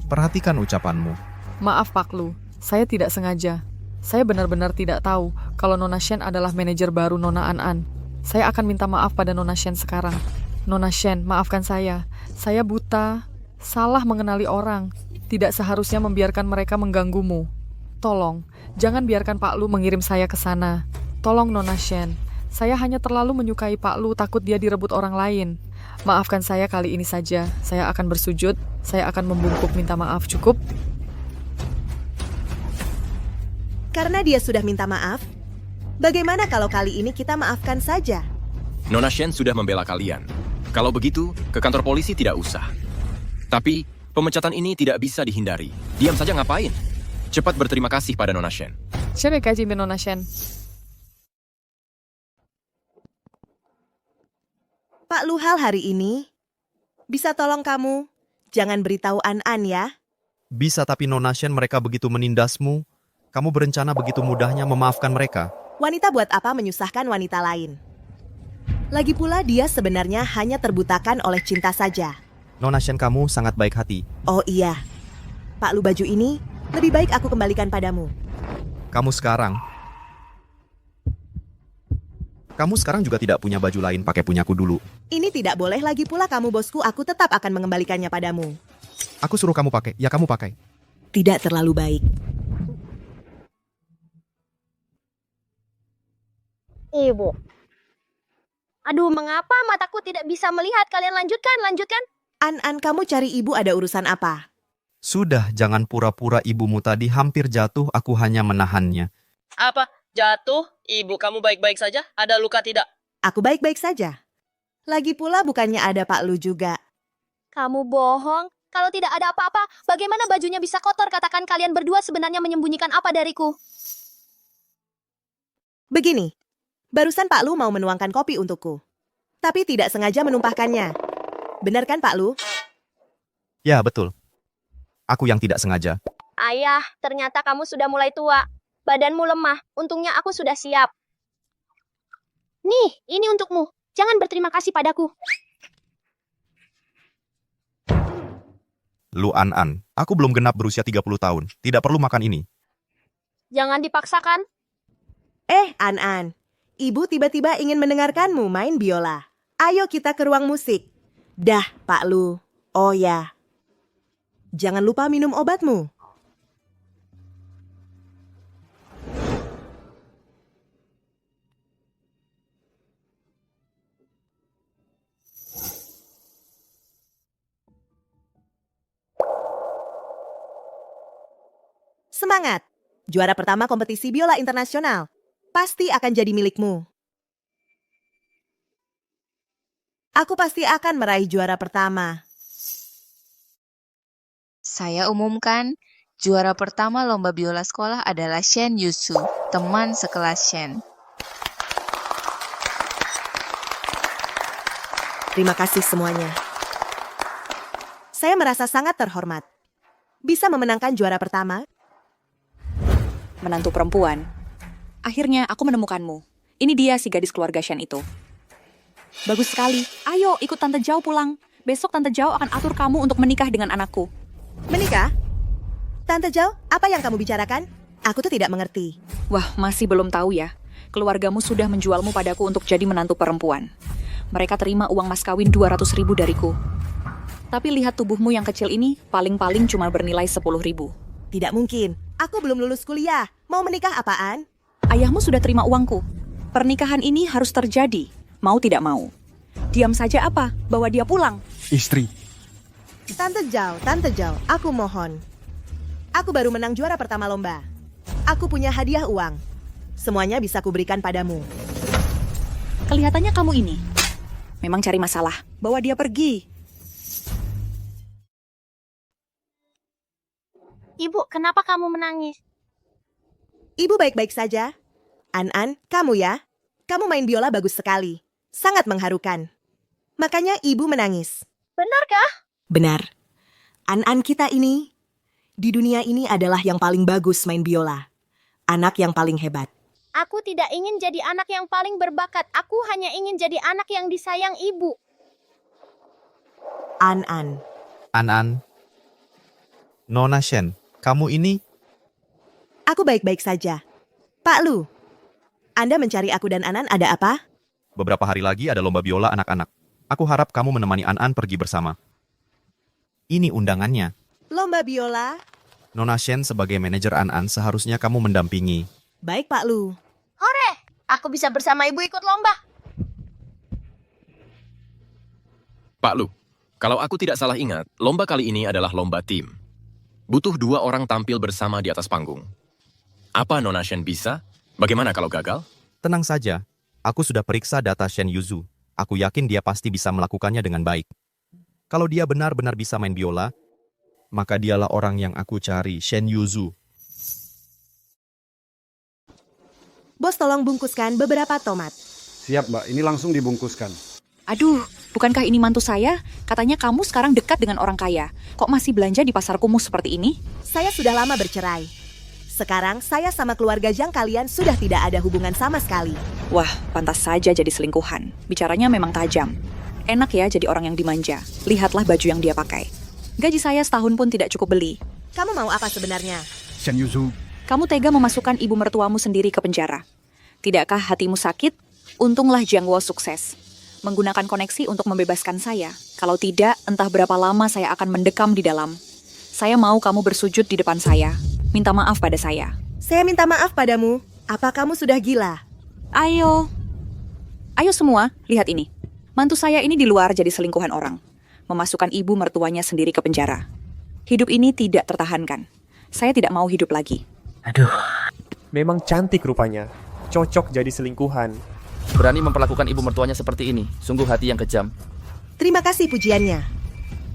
Perhatikan ucapanmu. Maaf Pak Lu, saya tidak sengaja. Saya benar-benar tidak tahu kalau Nona Shen adalah manajer baru Nona An. Saya akan minta maaf pada Nona Shen sekarang. Nona Shen, maafkan saya. Saya buta, salah mengenali orang. Tidak seharusnya membiarkan mereka mengganggumu. Tolong, jangan biarkan Pak Lu mengirim saya ke sana. Tolong Nona Shen, saya hanya terlalu menyukai Pak Lu, takut dia direbut orang lain. Maafkan saya kali ini saja. Saya akan bersujud, saya akan membungkuk minta maaf, cukup? Karena dia sudah minta maaf, bagaimana kalau kali ini kita maafkan saja? Nona Shen sudah membela kalian. Kalau begitu, ke kantor polisi tidak usah. Tapi, pemecatan ini tidak bisa dihindari. Diam saja ngapain? Cepat berterima kasih pada Nona Shen. Siapa kaji Nona Shen? Pak Luhal hari ini, bisa tolong kamu, jangan beritahu An ya? Bisa, tapi Nona Shen mereka begitu menindasmu. Kamu berencana begitu mudahnya memaafkan mereka? Wanita buat apa menyusahkan wanita lain? Lagi pula dia sebenarnya hanya terbutakan oleh cinta saja. Nona Shen kamu sangat baik hati. Oh iya, Pak Lu baju ini lebih baik aku kembalikan padamu. Kamu sekarang juga tidak punya baju lain pakai punyaku dulu. Ini tidak boleh, lagi pula kamu bosku, aku tetap akan mengembalikannya padamu. Aku suruh kamu pakai, ya kamu pakai. Tidak terlalu baik. Ibu. Aduh, mengapa mataku tidak bisa melihat? Kalian lanjutkan, lanjutkan. An, kamu cari ibu ada urusan apa? Sudah, jangan pura-pura ibumu tadi hampir jatuh, aku hanya menahannya. Apa? Jatuh? Ibu kamu baik-baik saja? Ada luka tidak? Aku baik-baik saja. Lagi pula bukannya ada Pak Lu juga. Kamu bohong. Kalau tidak ada apa-apa, bagaimana bajunya bisa kotor? Katakan kalian berdua sebenarnya menyembunyikan apa dariku? Begini, barusan Pak Lu mau menuangkan kopi untukku. Tapi tidak sengaja menumpahkannya. Benar kan Pak Lu? Ya, betul. Aku yang tidak sengaja. Ayah, ternyata kamu sudah mulai tua. Badanmu lemah. Untungnya aku sudah siap. Nih, ini untukmu. Jangan berterima kasih padaku. Lu An, aku belum genap berusia 30 tahun. Tidak perlu makan ini. Jangan dipaksakan. An, ibu tiba-tiba ingin mendengarkanmu main biola. Ayo kita ke ruang musik. Dah, Pak Lu. Oh ya. Jangan lupa minum obatmu. Semangat! Juara pertama kompetisi biola internasional. Pasti akan jadi milikmu. Aku pasti akan meraih juara pertama. Saya umumkan, juara pertama lomba biola sekolah adalah Shen Yusu, teman sekelas Shen. Terima kasih semuanya. Saya merasa sangat terhormat. Bisa memenangkan juara pertama. Menantu perempuan. Akhirnya aku menemukanmu. Ini dia si gadis keluarga Shen itu. Bagus sekali. Ayo ikut Tante Zhao pulang. Besok Tante Zhao akan atur kamu untuk menikah dengan anakku. Menikah? Tante Zhao, apa yang kamu bicarakan? Aku tuh tidak mengerti. Wah, masih belum tahu ya. Keluargamu sudah menjualmu padaku untuk jadi menantu perempuan. Mereka terima uang mas kawin 200.000 dariku. Tapi lihat tubuhmu yang kecil ini, paling-paling cuma bernilai 10.000. Tidak mungkin. Aku belum lulus kuliah. Mau menikah apaan? Ayahmu sudah terima uangku. Pernikahan ini harus terjadi, mau tidak mau. Diam saja apa? Bawa dia pulang. Istri. Tante Zhao, aku mohon. Aku baru menang juara pertama lomba. Aku punya hadiah uang. Semuanya bisa kuberikan padamu. Kelihatannya kamu ini memang cari masalah. Bawa dia pergi. Ibu, kenapa kamu menangis? Ibu baik-baik saja. An, kamu ya? Kamu main biola bagus sekali. Sangat mengharukan. Makanya ibu menangis. Benarkah? Benar. An kita ini, di dunia ini adalah yang paling bagus main biola. Anak yang paling hebat. Aku tidak ingin jadi anak yang paling berbakat. Aku hanya ingin jadi anak yang disayang ibu. An. Nona Shen, kamu ini? Aku baik-baik saja. Pak Lu, Anda mencari aku dan An ada apa? Beberapa hari lagi ada lomba biola anak-anak. Aku harap kamu menemani An pergi bersama. Ini undangannya. Lomba biola? Nona Shen sebagai manajer An seharusnya kamu mendampingi. Baik Pak Lu. Hore! Aku bisa bersama ibu ikut lomba. Pak Lu, kalau aku tidak salah ingat, lomba kali ini adalah lomba tim. Butuh 2 orang tampil bersama di atas panggung. Apa Nona Shen bisa? Bagaimana kalau gagal? Tenang saja, aku sudah periksa data Shen Yuzu. Aku yakin dia pasti bisa melakukannya dengan baik. Kalau dia benar-benar bisa main biola, maka dialah orang yang aku cari, Shen Yuzu. Bos tolong bungkuskan beberapa tomat. Siap Mbak, ini langsung dibungkuskan. Aduh, bukankah ini mantu saya? Katanya kamu sekarang dekat dengan orang kaya. Kok masih belanja di pasar kumuh seperti ini? Saya sudah lama bercerai. Sekarang saya sama keluarga Zhang kalian sudah tidak ada hubungan sama sekali. Wah, pantas saja jadi selingkuhan. Bicaranya memang tajam. Enak ya jadi orang yang dimanja. Lihatlah baju yang dia pakai. Gaji saya setahun pun tidak cukup beli. Kamu mau apa sebenarnya? Shen Yuzu. Kamu tega memasukkan ibu mertuamu sendiri ke penjara. Tidakkah hatimu sakit? Untunglah Jiang Wo sukses. Menggunakan koneksi untuk membebaskan saya. Kalau tidak, entah berapa lama saya akan mendekam di dalam. Saya mau kamu bersujud di depan saya. Minta maaf pada saya. Saya minta maaf padamu. Apa kamu sudah gila? Ayo, Ayo semua, lihat ini. Mantu saya ini di luar jadi selingkuhan orang. Memasukkan ibu mertuanya sendiri ke penjara. Hidup ini tidak tertahankan. Saya tidak mau hidup lagi. Aduh. Memang cantik rupanya. Cocok jadi selingkuhan. Berani memperlakukan ibu mertuanya seperti ini. Sungguh hati yang kejam. Terima kasih pujiannya.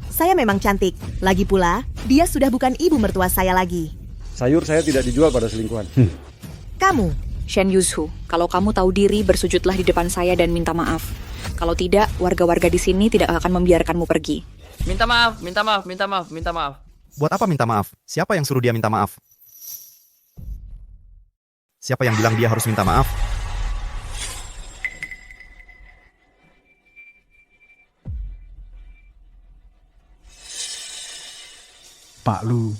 Saya memang cantik. Lagi pula, dia sudah bukan ibu mertua saya lagi. Sayur saya tidak dijual pada selingkuhan. Kamu, Shen Yuzhu, kalau kamu tahu diri, bersujudlah di depan saya dan minta maaf. Kalau tidak, warga-warga di sini tidak akan membiarkanmu pergi. Minta maaf, minta maaf, minta maaf, minta maaf. Buat apa minta maaf? Siapa yang suruh dia minta maaf? Siapa yang bilang dia harus minta maaf? Pak Lu.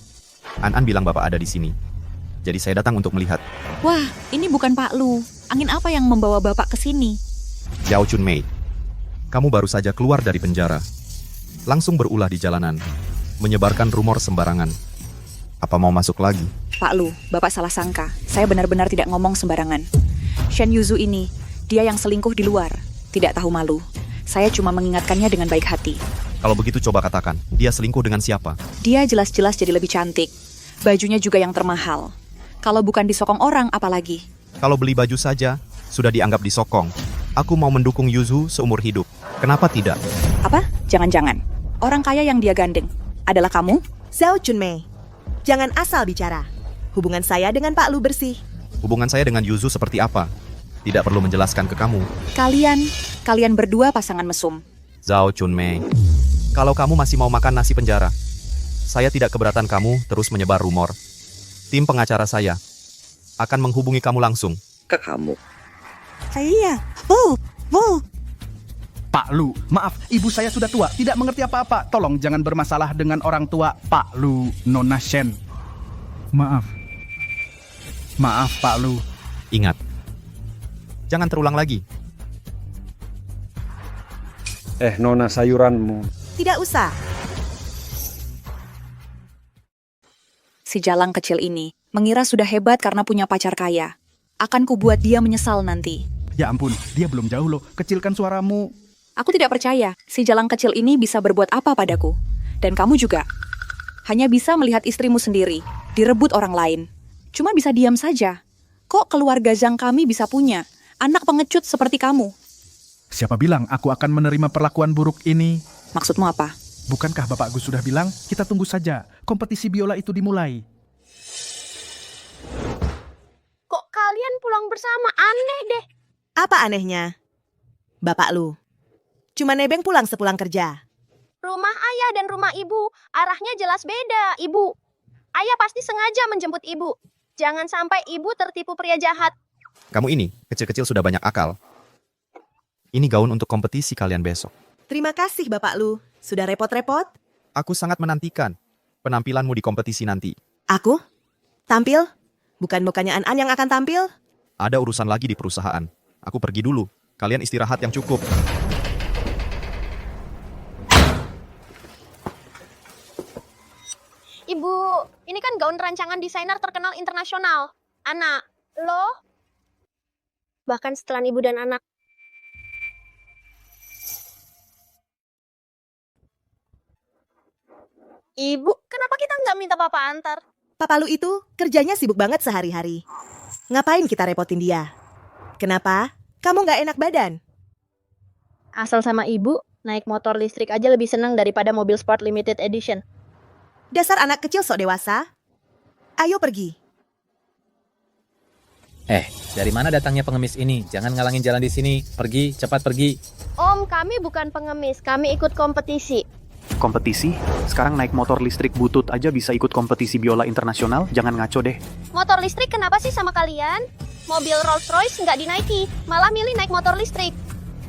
An bilang bapak ada di sini. Jadi saya datang untuk melihat. Wah, ini bukan Pak Lu. Angin apa yang membawa bapak ke sini? Zhao Chunmei, kamu baru saja keluar dari penjara. Langsung berulah di jalanan. Menyebarkan rumor sembarangan. Apa mau masuk lagi? Pak Lu, bapak salah sangka. Saya benar-benar tidak ngomong sembarangan. Shen Yuzhu ini, dia yang selingkuh di luar. Tidak tahu malu. Saya cuma mengingatkannya dengan baik hati. Kalau begitu coba katakan, dia selingkuh dengan siapa? Dia jelas-jelas jadi lebih cantik. Bajunya juga yang termahal. Kalau bukan disokong orang, apalagi? Kalau beli baju saja, sudah dianggap disokong. Aku mau mendukung Yuzhu seumur hidup. Kenapa tidak? Apa? Jangan-jangan. Orang kaya yang dia gandeng adalah kamu? Zhao Chunmei, jangan asal bicara. Hubungan saya dengan Pak Lu bersih. Hubungan saya dengan Yuzhu seperti apa? Tidak perlu menjelaskan ke kamu. Kalian berdua pasangan mesum. Zhao Chunmei, kalau kamu masih mau makan nasi penjara, saya tidak keberatan kamu terus menyebar rumor. Tim pengacara saya akan menghubungi kamu langsung. Ke kamu. Iya. Pak Lu, maaf, ibu saya sudah tua, tidak mengerti apa-apa. Tolong jangan bermasalah dengan orang tua. Pak Lu, Nona Shen. Maaf. Maaf, Pak Lu. Ingat, jangan terulang lagi. Nona sayuranmu. Tidak usah. Si jalang kecil ini mengira sudah hebat karena punya pacar kaya. Akan kubuat dia menyesal nanti. Ya ampun, dia belum jauh loh. Kecilkan suaramu. Aku tidak percaya si jalang kecil ini bisa berbuat apa padaku. Dan kamu juga. Hanya bisa melihat istrimu sendiri, direbut orang lain. Cuma bisa diam saja. Kok keluarga Zhang kami bisa punya anak pengecut seperti kamu? Siapa bilang aku akan menerima perlakuan buruk ini? Maksudmu apa? Bukankah Bapak Gus sudah bilang, kita tunggu saja, kompetisi biola itu dimulai. Kok kalian pulang bersama? Aneh deh. Apa anehnya? Bapak Lu, cuma nebeng pulang sepulang kerja. Rumah ayah dan rumah ibu, arahnya jelas beda, ibu. Ayah pasti sengaja menjemput ibu. Jangan sampai ibu tertipu pria jahat. Kamu ini, kecil-kecil sudah banyak akal. Ini gaun untuk kompetisi kalian besok. Terima kasih Bapak Lu, sudah repot-repot. Aku sangat menantikan penampilanmu di kompetisi nanti. Aku? Tampil? Bukannya An yang akan tampil? Ada urusan lagi di perusahaan. Aku pergi dulu. Kalian istirahat yang cukup. Ibu, ini kan gaun rancangan desainer terkenal internasional. Anak, lo? Bahkan setelah ibu dan anak. Ibu, kenapa kita nggak minta papa antar? Papa Lu itu kerjanya sibuk banget sehari-hari. Ngapain kita repotin dia? Kenapa? Kamu nggak enak badan? Asal sama ibu, naik motor listrik aja lebih senang daripada mobil sport limited edition. Dasar anak kecil sok dewasa. Ayo pergi. Dari mana datangnya pengemis ini? Jangan ngalangin jalan di sini. Pergi, cepat pergi. Om, kami bukan pengemis, kami ikut kompetisi. Kompetisi? Sekarang naik motor listrik butut aja bisa ikut kompetisi biola internasional? Jangan ngaco deh. Motor listrik kenapa sih sama kalian? Mobil Rolls Royce nggak dinaiki, malah milih naik motor listrik.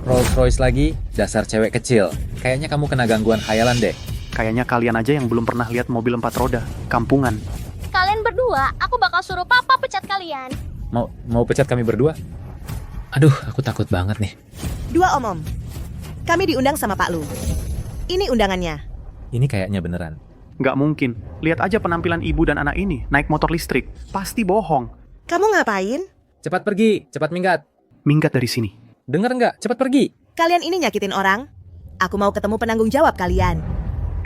Rolls Royce lagi? Dasar cewek kecil. Kayaknya kamu kena gangguan khayalan deh. Kayaknya kalian aja yang belum pernah lihat mobil 4 roda. Kampungan. Kalian berdua, aku bakal suruh papa pecat kalian. Mau pecat kami berdua? Aduh, aku takut banget nih. Dua om. Kami diundang sama Pak Lu. Ini undangannya. Ini kayaknya beneran. Nggak mungkin. Lihat aja penampilan ibu dan anak ini naik motor listrik. Pasti bohong. Kamu ngapain? Cepat pergi, cepat minggat. Minggat dari sini. Dengar nggak? Cepat pergi. Kalian ini nyakitin orang. Aku mau ketemu penanggung jawab kalian.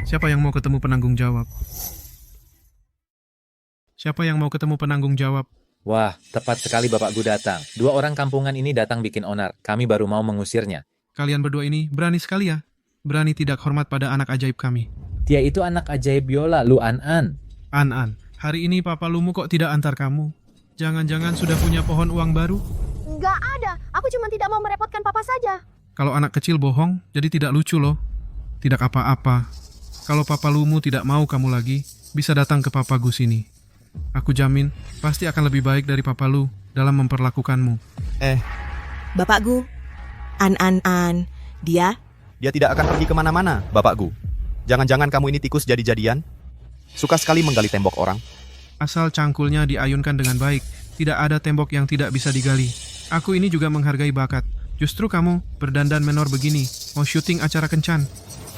Siapa yang mau ketemu penanggung jawab? Siapa yang mau ketemu penanggung jawab? Wah, tepat sekali Bapak Gu datang. 2 orang kampungan ini datang bikin onar. Kami baru mau mengusirnya. Kalian berdua ini berani sekali ya. Berani tidak hormat pada anak ajaib kami. Dia itu anak ajaib biola, Lu An-an. An-an, hari ini Papa Lumu kok tidak antar kamu? Jangan-jangan sudah punya pohon uang baru? Nggak ada. Aku cuma tidak mau merepotkan papa saja. Kalau anak kecil bohong, jadi tidak lucu loh. Tidak apa-apa. Kalau Papa Lumu tidak mau kamu lagi, bisa datang ke Papa Gu sini. Aku jamin, pasti akan lebih baik dari Papa Lu dalam memperlakukanmu. Bapak Gu, An, dia tidak akan pergi kemana-mana, Bapak Gu. Jangan-jangan kamu ini tikus jadi-jadian? Suka sekali menggali tembok orang. Asal cangkulnya diayunkan dengan baik, tidak ada tembok yang tidak bisa digali. Aku ini juga menghargai bakat. Justru kamu berdandan menor begini, mau syuting acara kencan.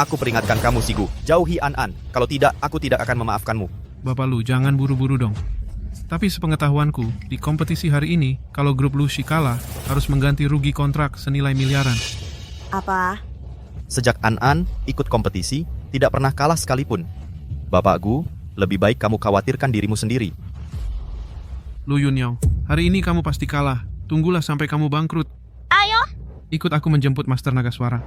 Aku peringatkan kamu, Sigu. Jauhi An. Kalau tidak, aku tidak akan memaafkanmu. Bapak Lu, jangan buru-buru dong. Tapi sepengetahuanku, di kompetisi hari ini, kalau grup Lu kalah, harus mengganti rugi kontrak senilai miliaran. apa? Sejak An ikut kompetisi, tidak pernah kalah sekalipun. Bapak Gu, lebih baik kamu khawatirkan dirimu sendiri. Lu Yunyao, hari ini kamu pasti kalah. Tunggulah sampai kamu bangkrut. Ayo. Ikut aku menjemput Master Nagaswara.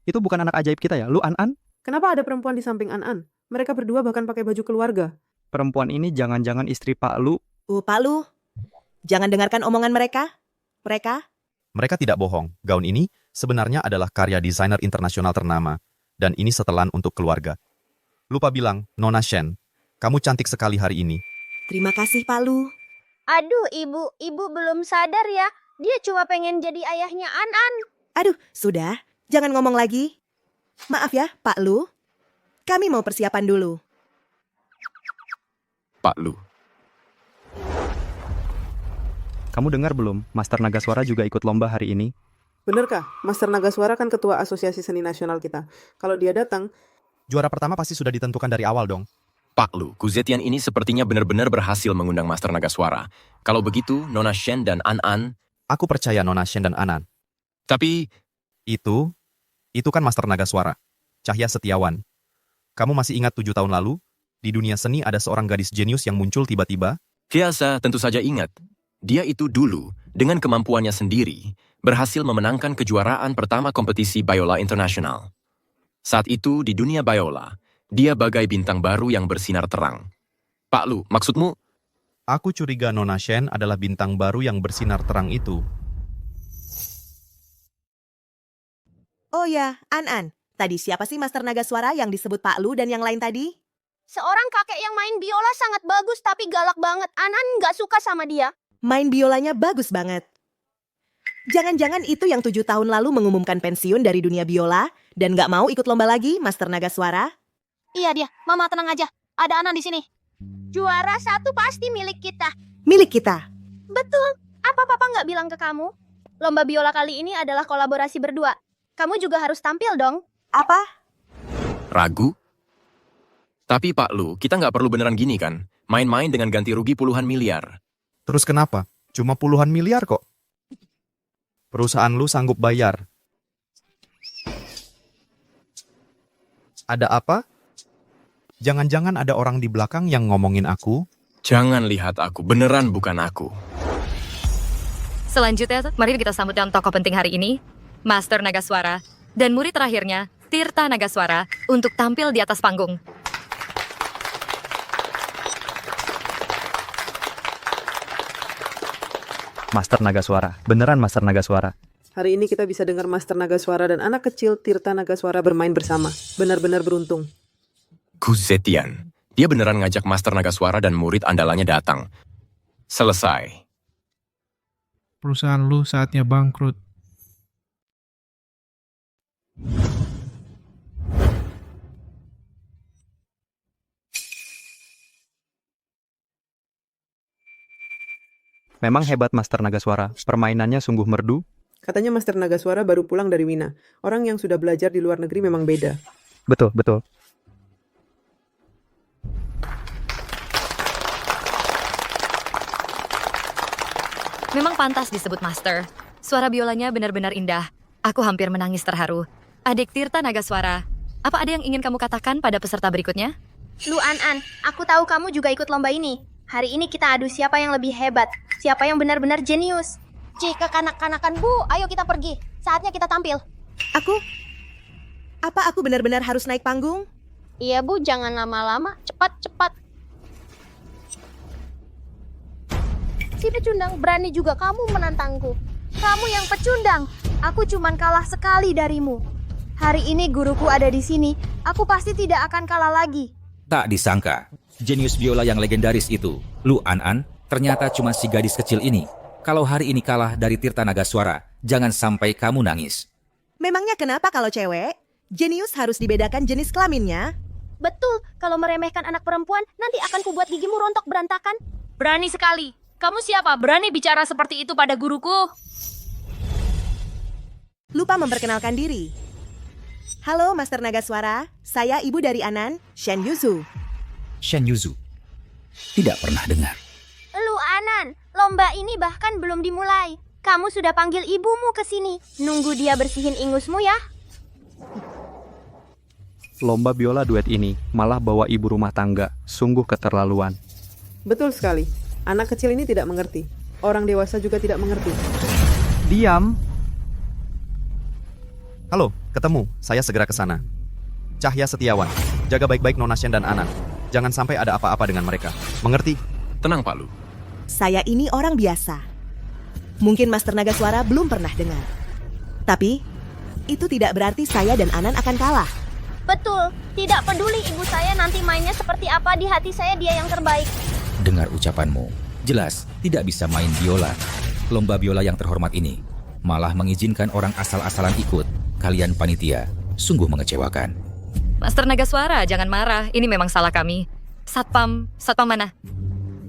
Itu bukan anak ajaib kita ya, Lu An-an? Kenapa ada perempuan di samping An-an? Mereka berdua bahkan pakai baju keluarga. Perempuan ini jangan-jangan istri Pak Lu. Pak Lu, jangan dengarkan omongan mereka. Mereka tidak bohong. Gaun ini sebenarnya adalah karya desainer internasional ternama. Dan ini setelan untuk keluarga. Lupa bilang, Nona Shen, kamu cantik sekali hari ini. Terima kasih, Pak Lu. Aduh, ibu belum sadar ya. Dia cuma pengen jadi ayahnya An. Aduh, sudah. Jangan ngomong lagi. Maaf ya, Pak Lu. Kami mau persiapan dulu. Pak Lu. Kamu dengar belum? Master Nagaswara juga ikut lomba hari ini. Benarkah? Master Nagaswara kan ketua Asosiasi Seni Nasional kita. Kalau dia datang... Juara pertama pasti sudah ditentukan dari awal dong. Pak Lu, Gu Zetian ini sepertinya benar-benar berhasil mengundang Master Nagaswara. Kalau begitu, Nona Shen dan An. Aku percaya Nona Shen dan An. Tapi... Itu kan Master Nagaswara. Cahya Setiawan. Kamu masih ingat 7 tahun lalu? Di dunia seni ada seorang gadis jenius yang muncul tiba-tiba? Kiasa tentu saja ingat. Dia itu dulu, dengan kemampuannya sendiri, berhasil memenangkan kejuaraan pertama kompetisi Biola Internasional. Saat itu, di dunia Biola, dia bagai bintang baru yang bersinar terang. Pak Lu, maksudmu? Aku curiga Nona Shen adalah bintang baru yang bersinar terang itu. Oh ya, An. Tadi siapa sih Master Nagaswara yang disebut Pak Lu dan yang lain tadi? Seorang kakek yang main biola sangat bagus tapi galak banget. An nggak suka sama dia. Main biolanya bagus banget. Jangan-jangan itu yang 7 tahun lalu mengumumkan pensiun dari dunia biola dan nggak mau ikut lomba lagi, Master Nagaswara? Iya dia. Mama tenang aja. Ada An di sini. Juara 1 pasti milik kita. Milik kita? Betul. Apa papa nggak bilang ke kamu? Lomba biola kali ini adalah kolaborasi berdua. Kamu juga harus tampil dong. Apa? Ragu? Tapi Pak Lu, kita nggak perlu beneran gini kan? Main-main dengan ganti rugi puluhan miliar. Terus kenapa? Cuma puluhan miliar kok. Perusahaan lu sanggup bayar. Ada apa? Jangan-jangan ada orang di belakang yang ngomongin aku? Jangan lihat aku, beneran bukan aku. Selanjutnya, mari kita sambut dalam tokoh penting hari ini, Master Nagaswara, dan murid terakhirnya, Tirta Nagaswara, untuk tampil di atas panggung. Master Nagaswara. Beneran Master Nagaswara. Hari ini kita bisa dengar Master Nagaswara dan anak kecil Tirta Nagaswara bermain bersama. Benar-benar beruntung. Gu Zetian. Dia beneran ngajak Master Nagaswara dan murid andalannya datang. Selesai. Perusahaan lu saatnya bangkrut. Memang hebat Master Nagaswara. Permainannya sungguh merdu. Katanya Master Nagaswara baru pulang dari Wina. Orang yang sudah belajar di luar negeri memang beda. Betul, betul. Memang pantas disebut master. Suara biolanya benar-benar indah. Aku hampir menangis terharu. Adik Tirta Nagaswara, apa ada yang ingin kamu katakan pada peserta berikutnya? Lu An, aku tahu kamu juga ikut lomba ini. Hari ini kita adu siapa yang lebih hebat, siapa yang benar-benar jenius. Jika kanak-kanakan Bu, ayo kita pergi. Saatnya kita tampil. Apa aku benar-benar harus naik panggung? Iya Bu, jangan lama-lama. Cepat. Si pecundang, berani juga kamu menantangku. Kamu yang pecundang. Aku cuman kalah sekali darimu. Hari ini guruku ada di sini. Aku pasti tidak akan kalah lagi. Tak disangka, jenius biola yang legendaris itu, Lu An, ternyata cuma si gadis kecil ini. Kalau hari ini kalah dari Tirta Nagaswara, jangan sampai kamu nangis. Memangnya kenapa kalau cewek? Jenius harus dibedakan jenis kelaminnya. Betul, kalau meremehkan anak perempuan, nanti akan kubuat gigimu rontok berantakan. Berani sekali. Kamu siapa? Berani bicara seperti itu pada guruku? Lupa memperkenalkan diri. Halo Master Nagaswara, saya ibu dari Anan, Shen Yuzu. Shen Yuzu, tidak pernah dengar. Lu Anan, lomba ini bahkan belum dimulai. Kamu sudah panggil ibumu ke sini. Nunggu dia bersihin ingusmu ya. Lomba biola duet ini malah bawa ibu rumah tangga, sungguh keterlaluan. Betul sekali. Anak kecil ini tidak mengerti. Orang dewasa juga tidak mengerti. Diam. Halo, ketemu. Saya segera ke sana. Cahya Setiawan, jaga baik-baik Nona Shen dan Anan. Jangan sampai ada apa-apa dengan mereka. Mengerti? Tenang, Pak Lu. Saya ini orang biasa. Mungkin Master Nagaswara belum pernah dengar. Tapi, itu tidak berarti saya dan Anan akan kalah. Betul, tidak peduli ibu saya nanti mainnya seperti apa, di hati saya dia yang terbaik. Dengar ucapanmu, jelas tidak bisa main biola. Lomba biola yang terhormat ini malah mengizinkan orang asal-asalan ikut. Kalian panitia, sungguh mengecewakan. Master Nagaswara, jangan marah. Ini memang salah kami. Satpam mana?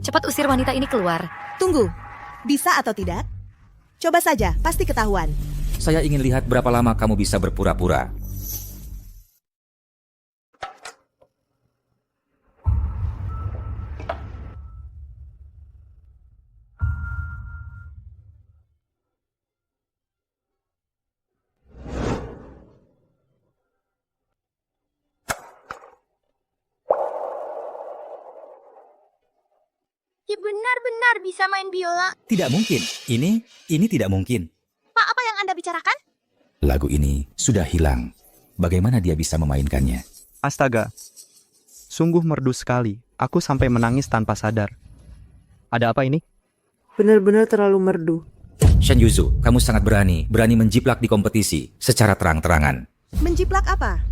Cepat usir wanita ini keluar. Tunggu, bisa atau tidak? Coba saja, pasti ketahuan. Saya ingin lihat berapa lama kamu bisa berpura-pura. Dia benar-benar bisa main biola. Tidak mungkin. Ini tidak mungkin. Pak, apa yang Anda bicarakan? Lagu ini sudah hilang. Bagaimana dia bisa memainkannya? Astaga. Sungguh merdu sekali. Aku sampai menangis tanpa sadar. Ada apa ini? Benar-benar terlalu merdu. Shen Yuzu, kamu sangat berani menjiplak di kompetisi secara terang-terangan. Menjiplak apa?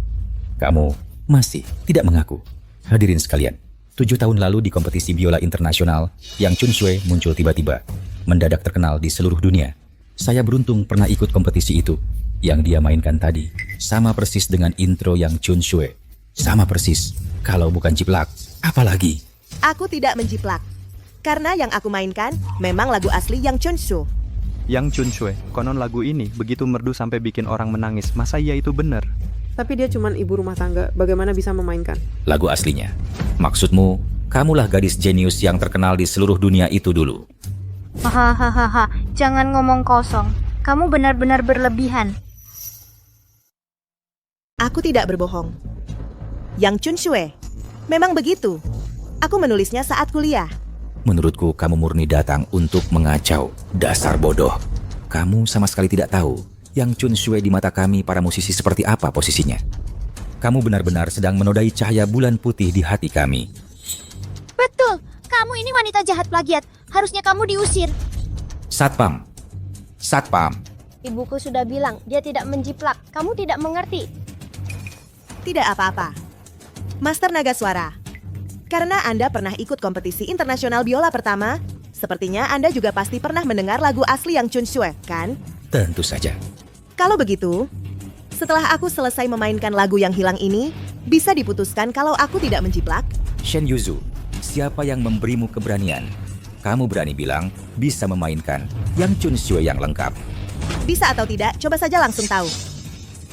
Kamu masih tidak mengaku. Hadirin sekalian, 7 tahun lalu di kompetisi biola internasional, Yang Chun Shui muncul tiba-tiba, mendadak terkenal di seluruh dunia. Saya beruntung pernah ikut kompetisi itu. Yang dia mainkan tadi, sama persis dengan intro Yang Chun Shui. Sama persis, kalau bukan jiplak, apalagi? Aku tidak menjiplak. Karena yang aku mainkan memang lagu asli Yang Chun Shui. Yang Chun Shui, konon lagu ini begitu merdu sampai bikin orang menangis. Masa iya itu benar? Tapi dia cuman ibu rumah tangga, bagaimana bisa memainkan? Lagu aslinya. Maksudmu, kamulah gadis jenius yang terkenal di seluruh dunia itu dulu. Hahaha, jangan ngomong kosong. Kamu benar-benar berlebihan. Aku tidak berbohong. Yang Chun Shui, memang begitu. Aku menulisnya saat kuliah. Menurutku, kamu murni datang untuk mengacau. Dasar bodoh. Kamu sama sekali tidak tahu Yang Chun Shui di mata kami para musisi seperti apa posisinya. Kamu benar-benar sedang menodai cahaya bulan putih di hati kami. Betul, kamu ini wanita jahat plagiat. Harusnya kamu diusir. Satpam. Ibuku sudah bilang, dia tidak menjiplak. Kamu tidak mengerti. Tidak apa-apa. Master Nagaswara, karena Anda pernah ikut kompetisi internasional biola pertama, sepertinya Anda juga pasti pernah mendengar lagu asli Yang Chun Shui, kan? Tentu saja. Kalau begitu, setelah aku selesai memainkan lagu yang hilang ini, bisa diputuskan kalau aku tidak menjiplak? Shen Yuzu, siapa yang memberimu keberanian? Kamu berani bilang bisa memainkan Yang Chun Shui yang lengkap. Bisa atau tidak, coba saja langsung tahu.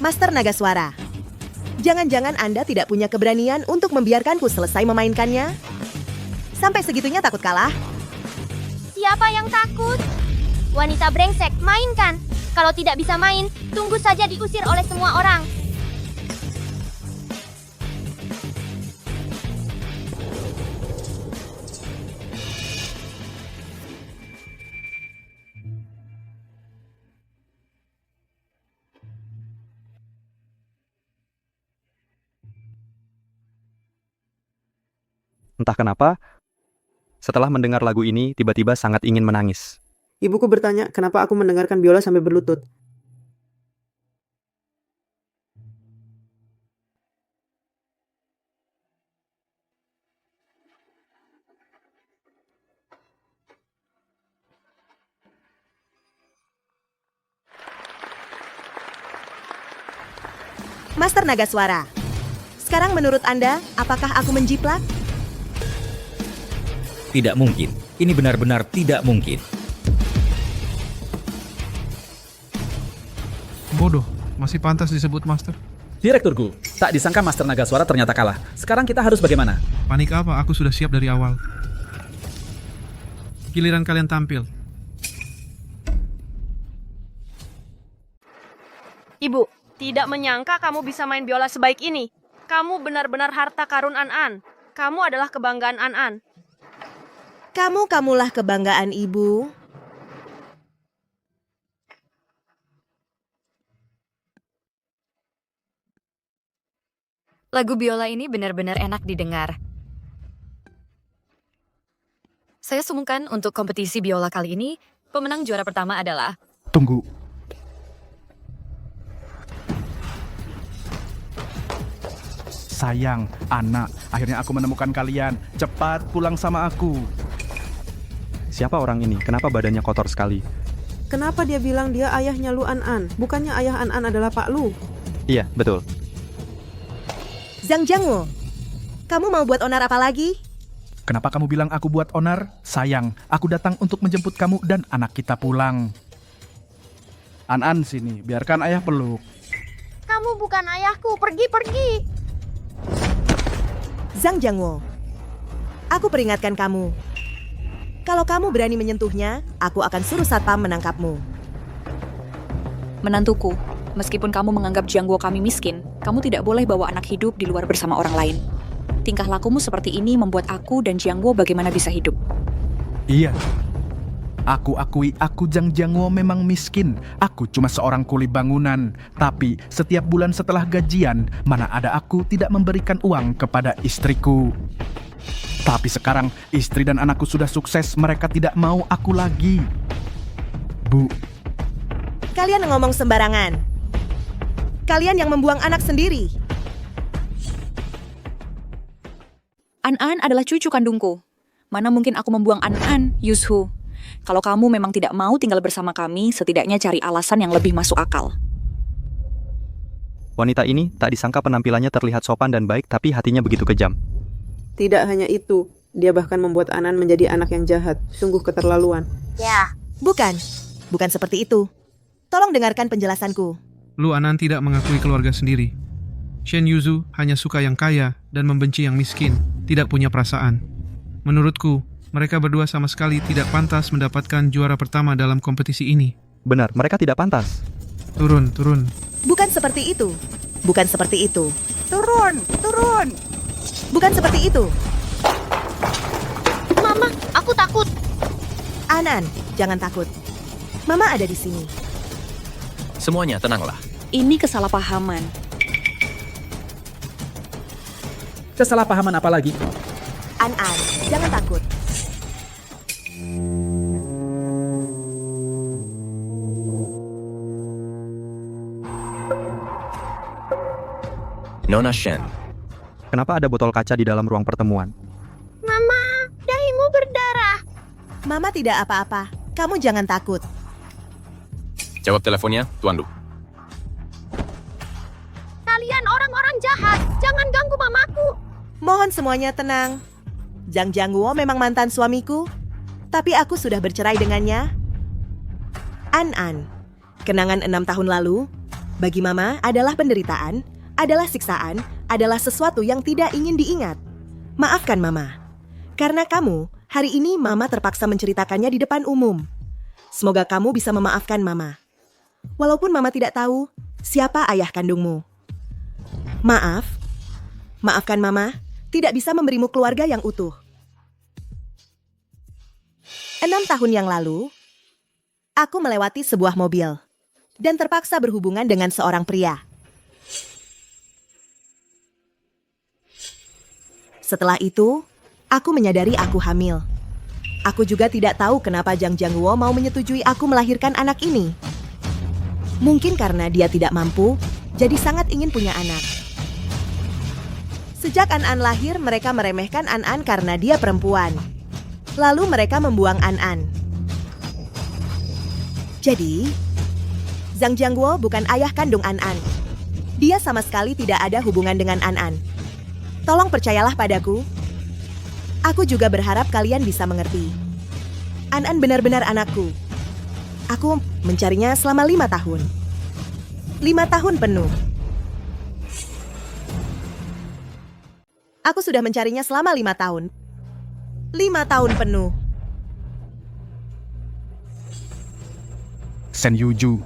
Master Nagaswara, jangan-jangan Anda tidak punya keberanian untuk membiarkanku selesai memainkannya? Sampai segitunya takut kalah? Siapa yang takut? Wanita brengsek, mainkan. Kalau tidak bisa main, tunggu saja diusir oleh semua orang. Entah kenapa, setelah mendengar lagu ini, tiba-tiba sangat ingin menangis. Ibuku bertanya, kenapa aku mendengarkan biola sampai berlutut. Master Nagaswara, sekarang menurut Anda, apakah aku menjiplak? Tidak mungkin. Ini benar-benar tidak mungkin. Bodoh, masih pantas disebut master. Direkturku, tak disangka Master Nagaswara ternyata kalah. Sekarang kita harus bagaimana? Panik apa? Aku sudah siap dari awal. Giliran kalian tampil. Ibu, tidak menyangka kamu bisa main biola sebaik ini. Kamu benar-benar harta karun An-An. Kamu adalah kebanggaan An-An. Kamulah kebanggaan ibu. Lagu biola ini benar-benar enak didengar. Saya sumungkan untuk kompetisi biola kali ini, pemenang juara pertama adalah... Tunggu. Sayang, anak, akhirnya aku menemukan kalian. Cepat pulang sama aku. Siapa orang ini? Kenapa badannya kotor sekali? Kenapa dia bilang dia ayahnya Lu An-An? Bukannya ayah An-An adalah Pak Lu? Iya, betul. Zhang Jiangwo, kamu mau buat onar apa lagi? Kenapa kamu bilang aku buat onar? Sayang, aku datang untuk menjemput kamu dan anak kita pulang. An-An sini, biarkan ayah peluk. Kamu bukan ayahku, pergi. Zhang Jiangwo, aku peringatkan kamu. Kalau kamu berani menyentuhnya, aku akan suruh satpam menangkapmu. Menantuku, meskipun kamu menganggap Jiangwo kami miskin, kamu tidak boleh bawa anak hidup di luar bersama orang lain. Tingkah lakumu seperti ini membuat aku dan Jiangwo bagaimana bisa hidup. Iya. Aku akui aku Zhang Jiangwo memang miskin. Aku cuma seorang kuli bangunan. Tapi setiap bulan setelah gajian, mana ada aku tidak memberikan uang kepada istriku. Tapi sekarang istri dan anakku sudah sukses, mereka tidak mau aku lagi. Bu. Kalian ngomong sembarangan. Kalian yang membuang anak sendiri. An-An adalah cucu kandungku. Mana mungkin aku membuang An-An, Yushu. Kalau kamu memang tidak mau tinggal bersama kami, setidaknya cari alasan yang lebih masuk akal. Wanita ini tak disangka penampilannya terlihat sopan dan baik, tapi hatinya begitu kejam. Tidak hanya itu, dia bahkan membuat An-An menjadi anak yang jahat. Sungguh keterlaluan. Ya, bukan seperti itu. Tolong dengarkan penjelasanku. Lu An-An tidak mengakui keluarga sendiri. Shen Yuzu hanya suka yang kaya dan membenci yang miskin, tidak punya perasaan. Menurutku, mereka berdua sama sekali tidak pantas mendapatkan juara pertama dalam kompetisi ini. Benar, mereka tidak pantas. Turun. Bukan seperti itu. Turun. Bukan seperti itu. Mama, aku takut. An-An, jangan takut. Mama ada di sini. Semuanya tenanglah. Ini kesalahpahaman. Kesalahpahaman apa lagi? An-An, jangan takut. Nona Shen. Kenapa ada botol kaca di dalam ruang pertemuan? Mama, dahimu berdarah. Mama tidak apa-apa. Kamu jangan takut. Jawab teleponnya, Tuan Lu. Kalian orang-orang jahat. Jangan ganggu mamaku. Mohon semuanya tenang. Zhang Jiangwo memang mantan suamiku, tapi aku sudah bercerai dengannya. An-An, kenangan 6 tahun lalu, bagi Mama adalah penderitaan, adalah siksaan, adalah sesuatu yang tidak ingin diingat. Maafkan Mama. Karena kamu, hari ini Mama terpaksa menceritakannya di depan umum. Semoga kamu bisa memaafkan Mama. Walaupun Mama tidak tahu siapa ayah kandungmu. Maafkan Mama, tidak bisa memberimu keluarga yang utuh. 6 tahun yang lalu, aku melewati sebuah mobil dan terpaksa berhubungan dengan seorang pria. Setelah itu, aku menyadari aku hamil. Aku juga tidak tahu kenapa Jang Jangwo mau menyetujui aku melahirkan anak ini. Mungkin karena dia tidak mampu, jadi sangat ingin punya anak. Sejak An-An lahir, mereka meremehkan An-An karena dia perempuan. Lalu mereka membuang An-An. Jadi, Zhang Jiangguo bukan ayah kandung An-An. Dia sama sekali tidak ada hubungan dengan An-An. Tolong percayalah padaku. Aku juga berharap kalian bisa mengerti. An-An benar-benar anakku. Aku mencarinya selama 5 tahun. 5 tahun penuh. Aku sudah mencarinya selama 5 tahun. 5 tahun penuh. Shen Yuju,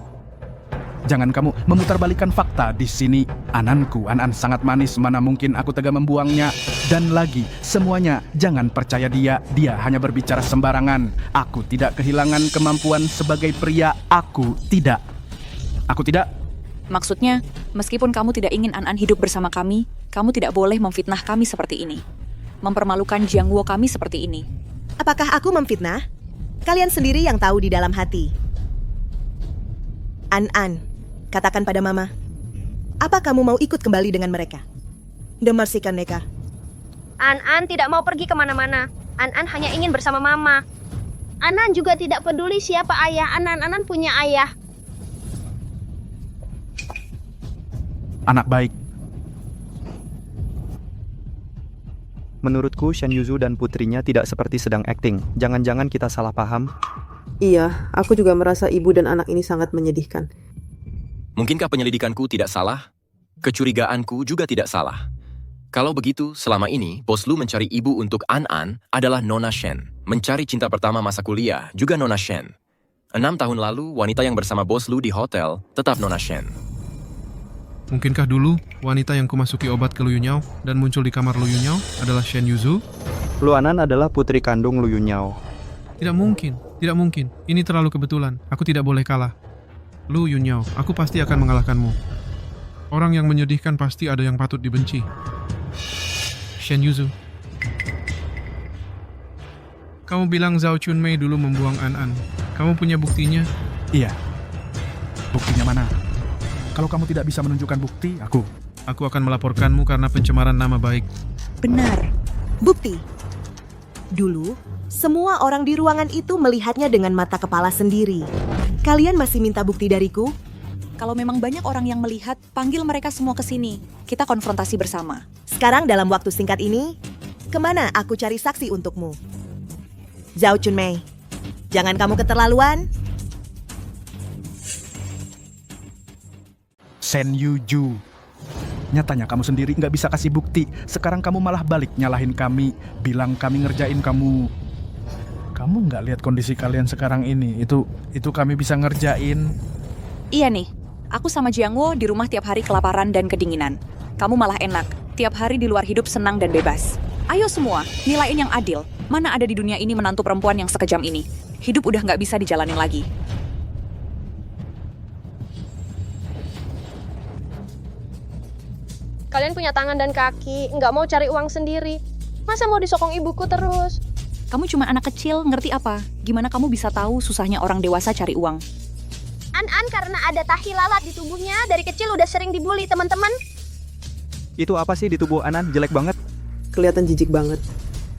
jangan kamu memutarbalikkan fakta di sini. Ananku, An-An sangat manis, mana mungkin aku tega membuangnya. Dan lagi, semuanya jangan percaya dia. Dia hanya berbicara sembarangan. Aku tidak kehilangan kemampuan sebagai pria. Aku tidak. Maksudnya, meskipun kamu tidak ingin An-An hidup bersama kami, kamu tidak boleh memfitnah kami seperti ini. Mempermalukan Jiangwo kami seperti ini. Apakah aku memfitnah? Kalian sendiri yang tahu di dalam hati. An-An, katakan pada Mama, apa kamu mau ikut kembali dengan mereka? Demarsikan mereka. An-An tidak mau pergi kemana-mana. An-An hanya ingin bersama Mama. An-An juga tidak peduli siapa ayah An-An. An-An punya ayah. Anak baik. Menurutku, Shen Yuzu dan putrinya tidak seperti sedang akting. Jangan-jangan kita salah paham. Iya, aku juga merasa ibu dan anak ini sangat menyedihkan. Mungkinkah penyelidikanku tidak salah? Kecurigaanku juga tidak salah. Kalau begitu, selama ini, Bos Lu mencari ibu untuk An-An adalah Nona Shen. Mencari cinta pertama masa kuliah juga Nona Shen. 6 tahun lalu, wanita yang bersama Bos Lu di hotel tetap Nona Shen. Mungkinkah dulu wanita yang kumasuki obat ke Lu Yunyao dan muncul di kamar Lu Yunyao adalah Shen Yuzu? Luanan adalah putri kandung Lu Yunyao. Tidak mungkin. Ini terlalu kebetulan. Aku tidak boleh kalah. Lu Yunyao, aku pasti akan mengalahkanmu. Orang yang menyedihkan pasti ada yang patut dibenci. Shen Yuzu. Kamu bilang Zhao Chunmei dulu membuang An-An. Kamu punya buktinya? Iya. Buktinya mana? Kalau kamu tidak bisa menunjukkan bukti, Aku akan melaporkanmu karena pencemaran nama baik. Benar. Bukti. Dulu, semua orang di ruangan itu melihatnya dengan mata kepala sendiri. Kalian masih minta bukti dariku? Kalau memang banyak orang yang melihat, panggil mereka semua ke sini. Kita konfrontasi bersama. Sekarang dalam waktu singkat ini, kemana aku cari saksi untukmu? Zhao Chunmei, jangan kamu keterlaluan. Shen Yuju, nyatanya kamu sendiri nggak bisa kasih bukti. Sekarang kamu malah balik nyalahin kami, bilang kami ngerjain kamu. Kamu nggak lihat kondisi kalian sekarang ini? Itu kami bisa ngerjain. Iya nih, aku sama Jiangwo di rumah tiap hari kelaparan dan kedinginan. Kamu malah enak, tiap hari di luar hidup senang dan bebas. Ayo semua, nilaiin yang adil. Mana ada di dunia ini menantu perempuan yang sekejam ini? Hidup udah nggak bisa dijalanin lagi. Kalian punya tangan dan kaki, nggak mau cari uang sendiri. Masa mau disokong ibuku terus? Kamu cuma anak kecil, ngerti apa? Gimana kamu bisa tahu susahnya orang dewasa cari uang? An-An karena ada tahi lalat di tubuhnya, dari kecil udah sering dibully teman-teman. Itu apa sih di tubuh An-An? Jelek banget. Kelihatan jijik banget.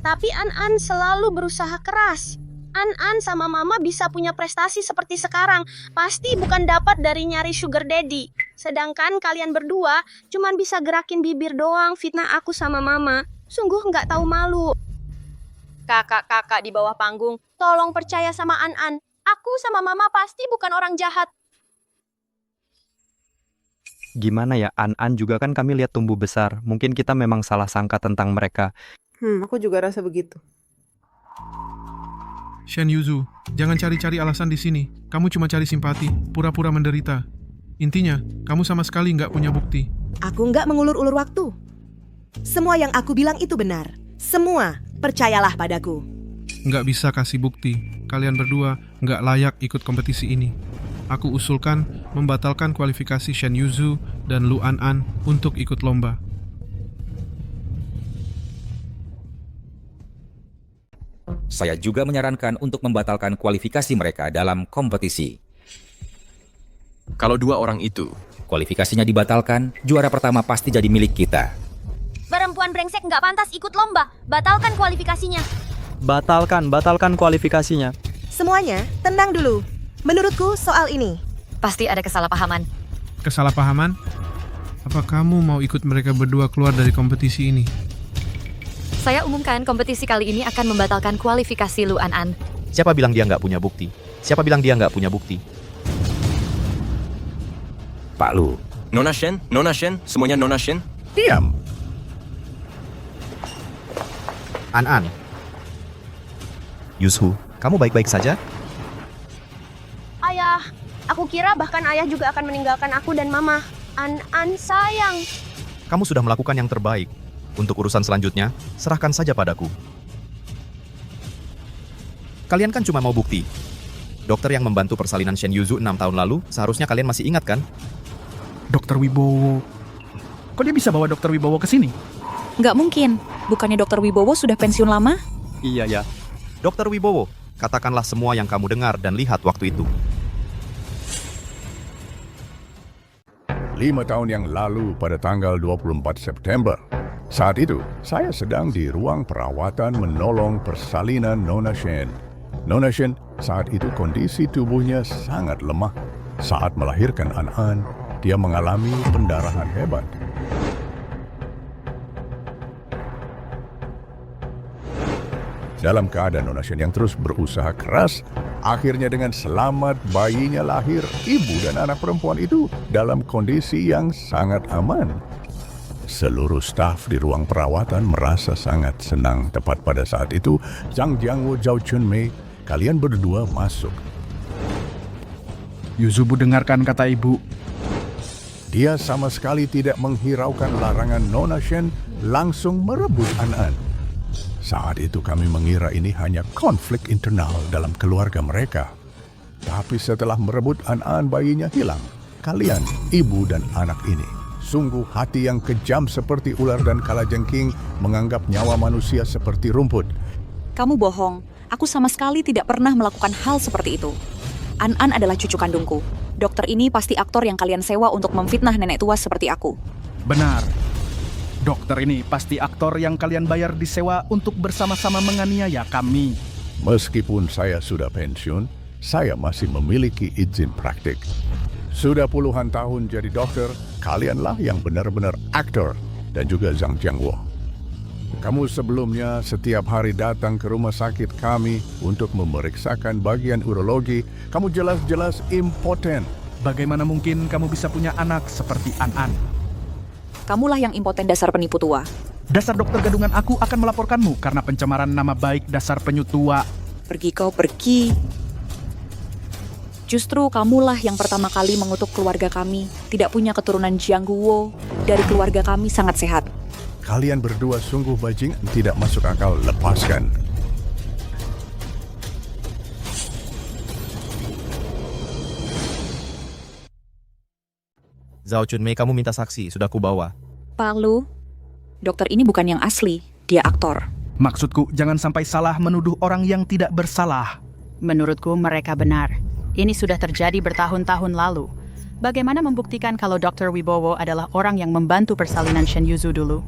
Tapi An-An selalu berusaha keras. An-An sama Mama bisa punya prestasi seperti sekarang. Pasti bukan dapat dari nyari sugar daddy. Sedangkan kalian berdua cuman bisa gerakin bibir doang fitnah aku sama Mama. Sungguh nggak tahu malu. Kakak-kakak di bawah panggung, tolong percaya sama An-An. Aku sama Mama pasti bukan orang jahat. Gimana ya, An-An juga kan kami lihat tumbuh besar. Mungkin kita memang salah sangka tentang mereka. Aku juga rasa begitu. Shen Yuzu, jangan cari-cari alasan di sini. Kamu cuma cari simpati, pura-pura menderita. Intinya, kamu sama sekali nggak punya bukti. Aku nggak mengulur-ulur waktu. Semua yang aku bilang itu benar. Semua, percayalah padaku. Nggak bisa kasih bukti. Kalian berdua nggak layak ikut kompetisi ini. Aku usulkan membatalkan kualifikasi Shen Yuzu dan Lu An untuk ikut lomba. Saya juga menyarankan untuk membatalkan kualifikasi mereka dalam kompetisi. Kalau dua orang itu, kualifikasinya dibatalkan, juara pertama pasti jadi milik kita. Perempuan brengsek nggak pantas ikut lomba. Batalkan kualifikasinya. Batalkan kualifikasinya. Semuanya, tenang dulu. Menurutku soal ini. Pasti ada kesalahpahaman. Kesalahpahaman? Apa kamu mau ikut mereka berdua keluar dari kompetisi ini? Saya umumkan kompetisi kali ini akan membatalkan kualifikasi Lu An. Siapa bilang dia nggak punya bukti? Siapa bilang dia nggak punya bukti? Pak Lu. Nona Shen, semuanya Nona Shen. Diam. An. Yushu, kamu baik-baik saja? Ayah, aku kira bahkan ayah juga akan meninggalkan aku dan mama. An sayang. Kamu sudah melakukan yang terbaik. Untuk urusan selanjutnya, serahkan saja padaku. Kalian kan cuma mau bukti. Dokter yang membantu persalinan Shen Yuzu 6 tahun lalu, seharusnya kalian masih ingat kan? Dokter Wibowo. Kok dia bisa bawa Dokter Wibowo ke sini? Nggak mungkin. Bukannya Dokter Wibowo sudah pensiun lama? Iya ya. Dokter Wibowo, katakanlah semua yang kamu dengar dan lihat waktu itu. 5 tahun yang lalu pada tanggal 24 September. Saat itu, saya sedang di ruang perawatan menolong persalinan Nona Shen. Nona Shen saat itu kondisi tubuhnya sangat lemah. Saat melahirkan An, dia mengalami pendarahan hebat. Dalam keadaan Nona Shen yang terus berusaha keras, akhirnya dengan selamat bayinya lahir. Ibu dan anak perempuan itu dalam kondisi yang sangat aman. Seluruh staf di ruang perawatan merasa sangat senang. Tepat pada saat itu, Zhang Jiangwu, Zhao Chunmei, kalian berdua masuk. Yuzubu dengarkan kata ibu. Dia sama sekali tidak menghiraukan larangan Nona Shen, langsung merebut An. Saat itu kami mengira ini hanya konflik internal dalam keluarga mereka. Tapi setelah merebut An, bayinya hilang. Kalian, ibu dan anak ini, sungguh hati yang kejam seperti ular dan kalajengking, menganggap nyawa manusia seperti rumput. Kamu bohong. Aku sama sekali tidak pernah melakukan hal seperti itu. An adalah cucu kandungku. Dokter ini pasti aktor yang kalian sewa untuk memfitnah nenek tua seperti aku. Benar. Dokter ini pasti aktor yang kalian bayar disewa untuk bersama-sama menganiaya kami. Meskipun saya sudah pensiun, saya masih memiliki izin praktik. Sudah puluhan tahun jadi dokter, kalianlah yang benar-benar aktor, dan juga Zhang Jiangwu. Kamu sebelumnya setiap hari datang ke rumah sakit kami untuk memeriksakan bagian urologi. Kamu jelas-jelas impoten. Bagaimana mungkin kamu bisa punya anak seperti An? Kamulah yang impoten dasar penipu tua. Dasar dokter gadungan aku akan melaporkanmu karena pencemaran nama baik dasar penyu tua. Pergi kau pergi. Justru kamulah yang pertama kali mengutuk keluarga kami. Tidak punya keturunan Jiangguo. Dari keluarga kami sangat sehat. Kalian berdua sungguh bajingan, tidak masuk akal. Lepaskan. Zhao Chunmei, kamu minta saksi, sudah kubawa. Pak Lu, dokter ini bukan yang asli, dia aktor. Maksudku, jangan sampai salah menuduh orang yang tidak bersalah. Menurutku mereka benar. Ini sudah terjadi bertahun-tahun lalu. Bagaimana membuktikan kalau Dr. Wibowo adalah orang yang membantu persalinan Shen Yuzu dulu?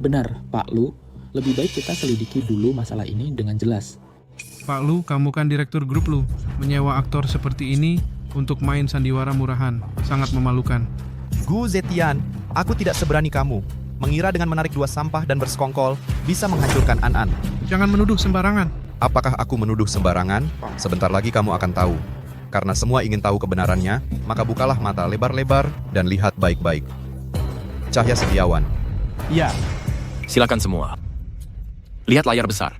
Benar, Pak Lu. Lebih baik kita selidiki dulu masalah ini dengan jelas. Pak Lu, kamu kan direktur grup Lu. Menyewa aktor seperti ini untuk main sandiwara murahan. Sangat memalukan. Gu Zetian, aku tidak seberani kamu. Mengira dengan menarik 2 sampah dan bersekongkol bisa menghancurkan An. Jangan menuduh sembarangan. Apakah aku menuduh sembarangan? Sebentar lagi kamu akan tahu. Karena semua ingin tahu kebenarannya, maka bukalah mata lebar-lebar dan lihat baik-baik. Cahya Setiawan. Ya. Silakan semua. Lihat layar besar.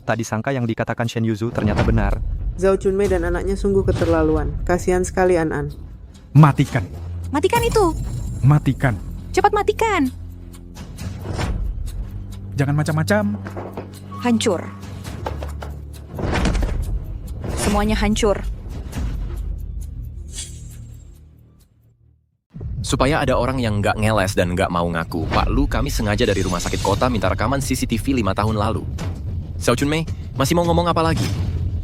Tak disangka yang dikatakan Shen Yuzu ternyata benar. Zhao Chunmei dan anaknya sungguh keterlaluan. Kasihan sekali An. Matikan. Matikan itu. Matikan. Cepat matikan. Jangan macam-macam. Hancur. Semuanya hancur. Supaya ada orang yang nggak ngeles dan nggak mau ngaku, Pak Lu, kami sengaja dari rumah sakit kota minta rekaman CCTV 5 tahun lalu. Zhao Chunmei, masih mau ngomong apa lagi?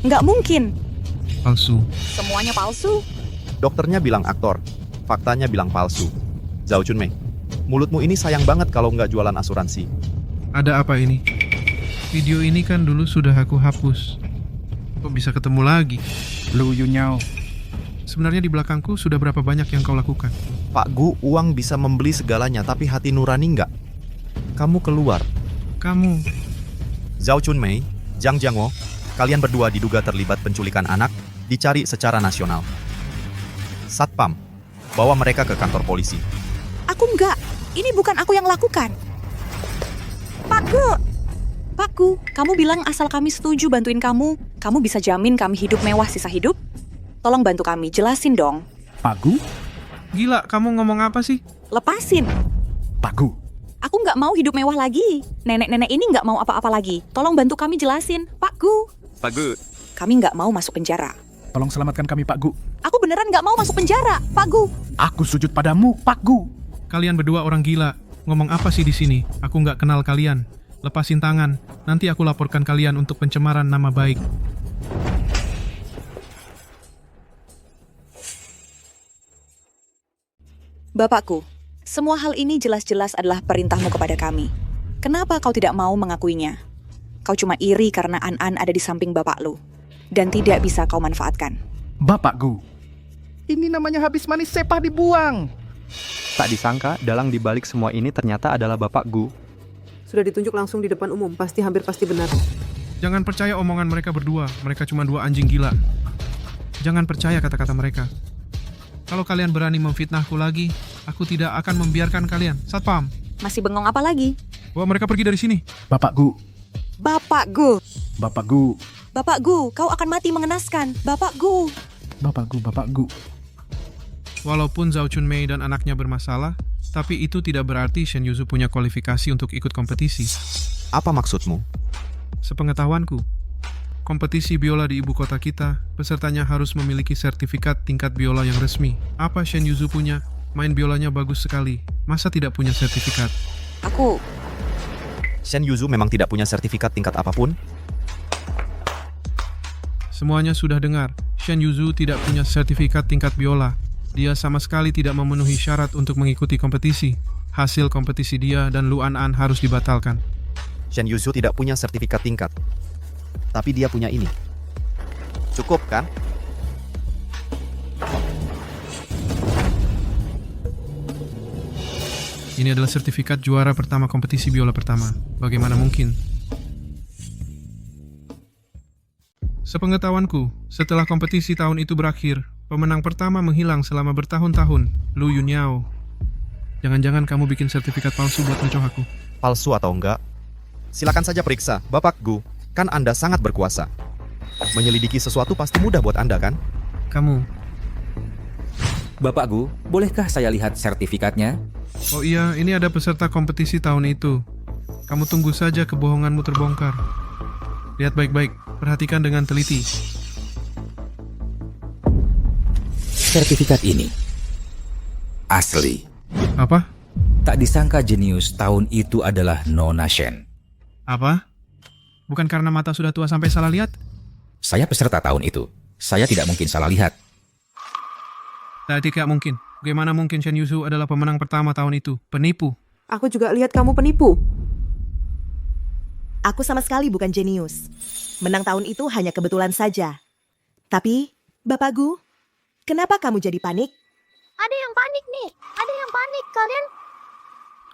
Nggak mungkin. Palsu. Semuanya palsu. Dokternya bilang aktor, faktanya bilang palsu. Zhao Chunmei, mulutmu ini sayang banget kalau nggak jualan asuransi. Ada apa ini? Video ini kan dulu sudah aku hapus. Kok bisa ketemu lagi? Lu Yunyao. Sebenarnya di belakangku sudah berapa banyak yang kau lakukan? Pak Gu, uang bisa membeli segalanya, tapi hati nurani nggak. Kamu keluar. Kamu. Zhao Chunmei, Zhang Jiangwo, kalian berdua diduga terlibat penculikan anak, dicari secara nasional. Satpam, bawa mereka ke kantor polisi. Aku enggak. Ini bukan aku yang lakukan. Pak Gu. Pak Gu, kamu bilang asal kami setuju bantuin kamu, kamu bisa jamin kami hidup mewah sisa hidup? Tolong bantu kami, jelasin dong. Pak Gu? Gila, kamu ngomong apa sih? Lepasin. Pak Gu. Aku nggak mau hidup mewah lagi. Nenek-nenek ini nggak mau apa-apa lagi. Tolong bantu kami jelasin, Pak Gu. Pak Gu. Kami nggak mau masuk penjara. Tolong selamatkan kami, Pak Gu. Aku beneran nggak mau masuk penjara, Pak Gu. Aku sujud padamu, Pak Gu. Kalian berdua orang gila. Ngomong apa sih di sini? Aku nggak kenal kalian. Lepasin tangan. Nanti aku laporkan kalian untuk pencemaran nama baik. Bapakku, semua hal ini jelas-jelas adalah perintahmu kepada kami. Kenapa kau tidak mau mengakuinya? Kau cuma iri karena An ada di samping bapak lu. Dan tidak bisa kau manfaatkan. Bapak Gu, ini namanya habis manis sepah dibuang. Tak disangka, dalang dibalik semua ini ternyata adalah Bapak Gu. Sudah ditunjuk langsung di depan umum, hampir pasti benar. Jangan percaya omongan mereka berdua. Mereka cuma dua anjing gila. Jangan percaya kata-kata mereka. Kalau kalian berani memfitnahku lagi, aku tidak akan membiarkan kalian. Satpam. Masih bengong apa lagi? Bawa mereka pergi dari sini. Bapak Gu. Bapak Gu. Bapak Gu. Bapak Gu, kau akan mati mengenaskan. Bapak Gu. Bapak Gu, Bapak Gu. Walaupun Zhao Chunmei dan anaknya bermasalah, tapi itu tidak berarti Shen Yuzu punya kualifikasi untuk ikut kompetisi. Apa maksudmu? Sepengetahuanku, kompetisi biola di ibu kota kita, pesertanya harus memiliki sertifikat tingkat biola yang resmi. Apa Shen Yuzu punya? Main biolanya bagus sekali. Masa tidak punya sertifikat? Aku. Shen Yuzu memang tidak punya sertifikat tingkat apapun? Semuanya sudah dengar. Shen Yuzu tidak punya sertifikat tingkat biola. Dia sama sekali tidak memenuhi syarat untuk mengikuti kompetisi. Hasil kompetisi dia dan Lu An harus dibatalkan. Shen Yuzu tidak punya sertifikat tingkat. Tapi dia punya ini. Cukup kan? Ini adalah sertifikat juara pertama kompetisi biola pertama. Bagaimana mungkin? Sepengetahuanku, setelah kompetisi tahun itu berakhir, pemenang pertama menghilang selama bertahun-tahun, Lu Yunyao. Jangan-jangan kamu bikin sertifikat palsu buat ngecoh aku. Palsu atau enggak? Silakan saja periksa, Bapak Gu. Kan Anda sangat berkuasa. Menyelidiki sesuatu pasti mudah buat Anda, kan? Kamu. Bapak Gu, bolehkah saya lihat sertifikatnya? Oh iya, ini ada peserta kompetisi tahun itu. Kamu tunggu saja kebohonganmu terbongkar. Lihat baik-baik, perhatikan dengan teliti. Sertifikat ini asli. Apa? Tak disangka jenius tahun itu adalah Nona Shen. Apa? Bukan karena mata sudah tua sampai salah lihat? Saya peserta tahun itu. Saya tidak mungkin salah lihat. Tidak mungkin. Bagaimana mungkin Shen Yuzu adalah pemenang pertama tahun itu? Penipu. Aku juga lihat kamu penipu. Aku sama sekali bukan jenius. Menang tahun itu hanya kebetulan saja. Tapi, Bapak Gu, kenapa kamu jadi panik? Ada yang panik nih. Ada yang panik.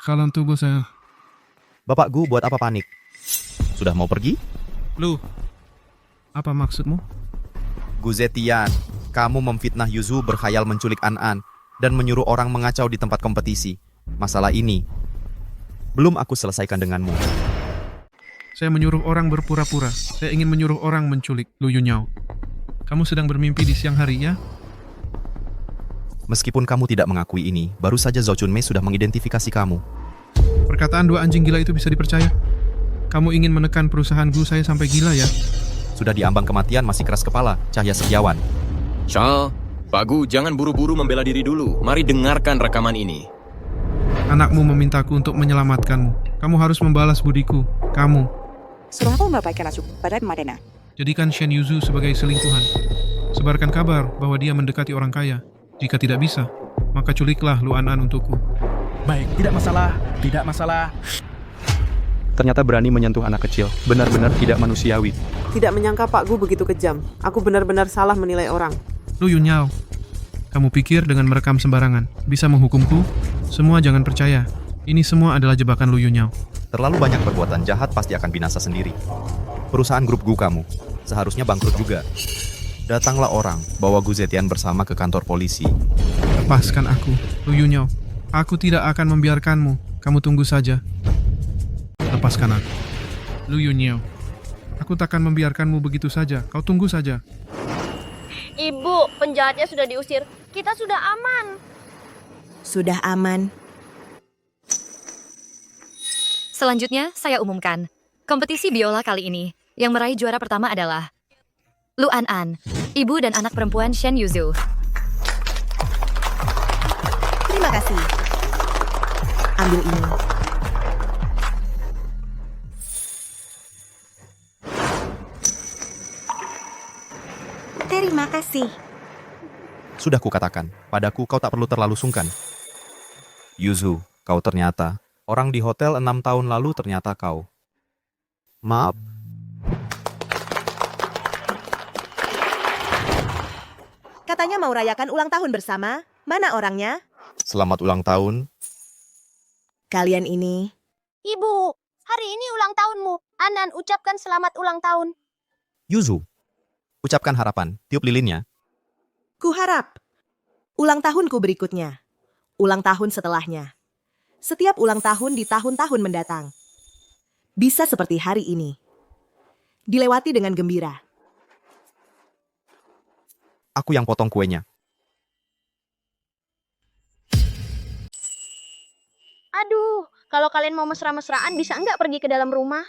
Kalian tunggu saya. Bapak Gu buat apa panik? Sudah mau pergi? Lu, apa maksudmu? Gu Zetian, kamu memfitnah Yuzu berkhayal menculik An dan menyuruh orang mengacau di tempat kompetisi. Masalah ini belum aku selesaikan denganmu. Saya menyuruh orang berpura-pura. Saya ingin menyuruh orang menculik Lu Yunyao. Kamu sedang bermimpi di siang hari, ya? Meskipun kamu tidak mengakui ini, baru saja Zhao Chunmei sudah mengidentifikasi kamu. Perkataan dua anjing gila itu bisa dipercaya? Kamu ingin menekan perusahaan Gu saya sampai gila, ya? Sudah diambang kematian masih keras kepala, Cahya Setiawan. Charles, Pak Gu, jangan buru-buru membela diri dulu. Mari dengarkan rekaman ini. Anakmu memintaku untuk menyelamatkanmu. Kamu harus membalas budiku. Kamu. Suruh aku membapaikan racun pada Madena. Jadikan Shen Yuzu sebagai selingkuhan. Sebarkan kabar bahwa dia mendekati orang kaya. Jika tidak bisa, maka culiklah Lu An untukku. Baik, tidak masalah, tidak masalah. Ternyata berani menyentuh anak kecil. Benar-benar tidak manusiawi. Tidak menyangka Pak Gu begitu kejam. Aku benar-benar salah menilai orang. Lu Yunyao, kamu pikir dengan merekam sembarangan bisa menghukumku? Semua jangan percaya. Ini semua adalah jebakan Lu Yunyao. Terlalu banyak perbuatan jahat pasti akan binasa sendiri. Perusahaan grup Gu kamu seharusnya bangkrut juga. Datanglah orang, bawa Gu Zetian bersama ke kantor polisi. Lepaskan aku, Lu Yunyao. Aku tidak akan membiarkanmu. Kamu tunggu saja. Lepaskan aku. Lu Yunyao. Aku takkan membiarkanmu begitu saja. Kau tunggu saja. Ibu, penjahatnya sudah diusir. Kita sudah aman. Sudah aman. Selanjutnya, saya umumkan. Kompetisi biola kali ini, yang meraih juara pertama adalah Lu An, ibu dan anak perempuan Shen Yuzu. Terima kasih. Ambil ini. Terima kasih. Sudah kukatakan, padaku kau tak perlu terlalu sungkan. Yuzu, kau ternyata. Orang di hotel 6 tahun lalu ternyata kau. Maaf. Katanya mau rayakan ulang tahun bersama. Mana orangnya? Selamat ulang tahun. Kalian ini. Ibu, hari ini ulang tahunmu. Anan, ucapkan selamat ulang tahun. Yuzu, ucapkan harapan. Tiup lilinnya. Kuharap. Ulang tahunku berikutnya. Ulang tahun setelahnya. Setiap ulang tahun di tahun-tahun mendatang. Bisa seperti hari ini. Dilewati dengan gembira. Aku yang potong kuenya. Aduh, kalau kalian mau mesra-mesraan bisa enggak pergi ke dalam rumah?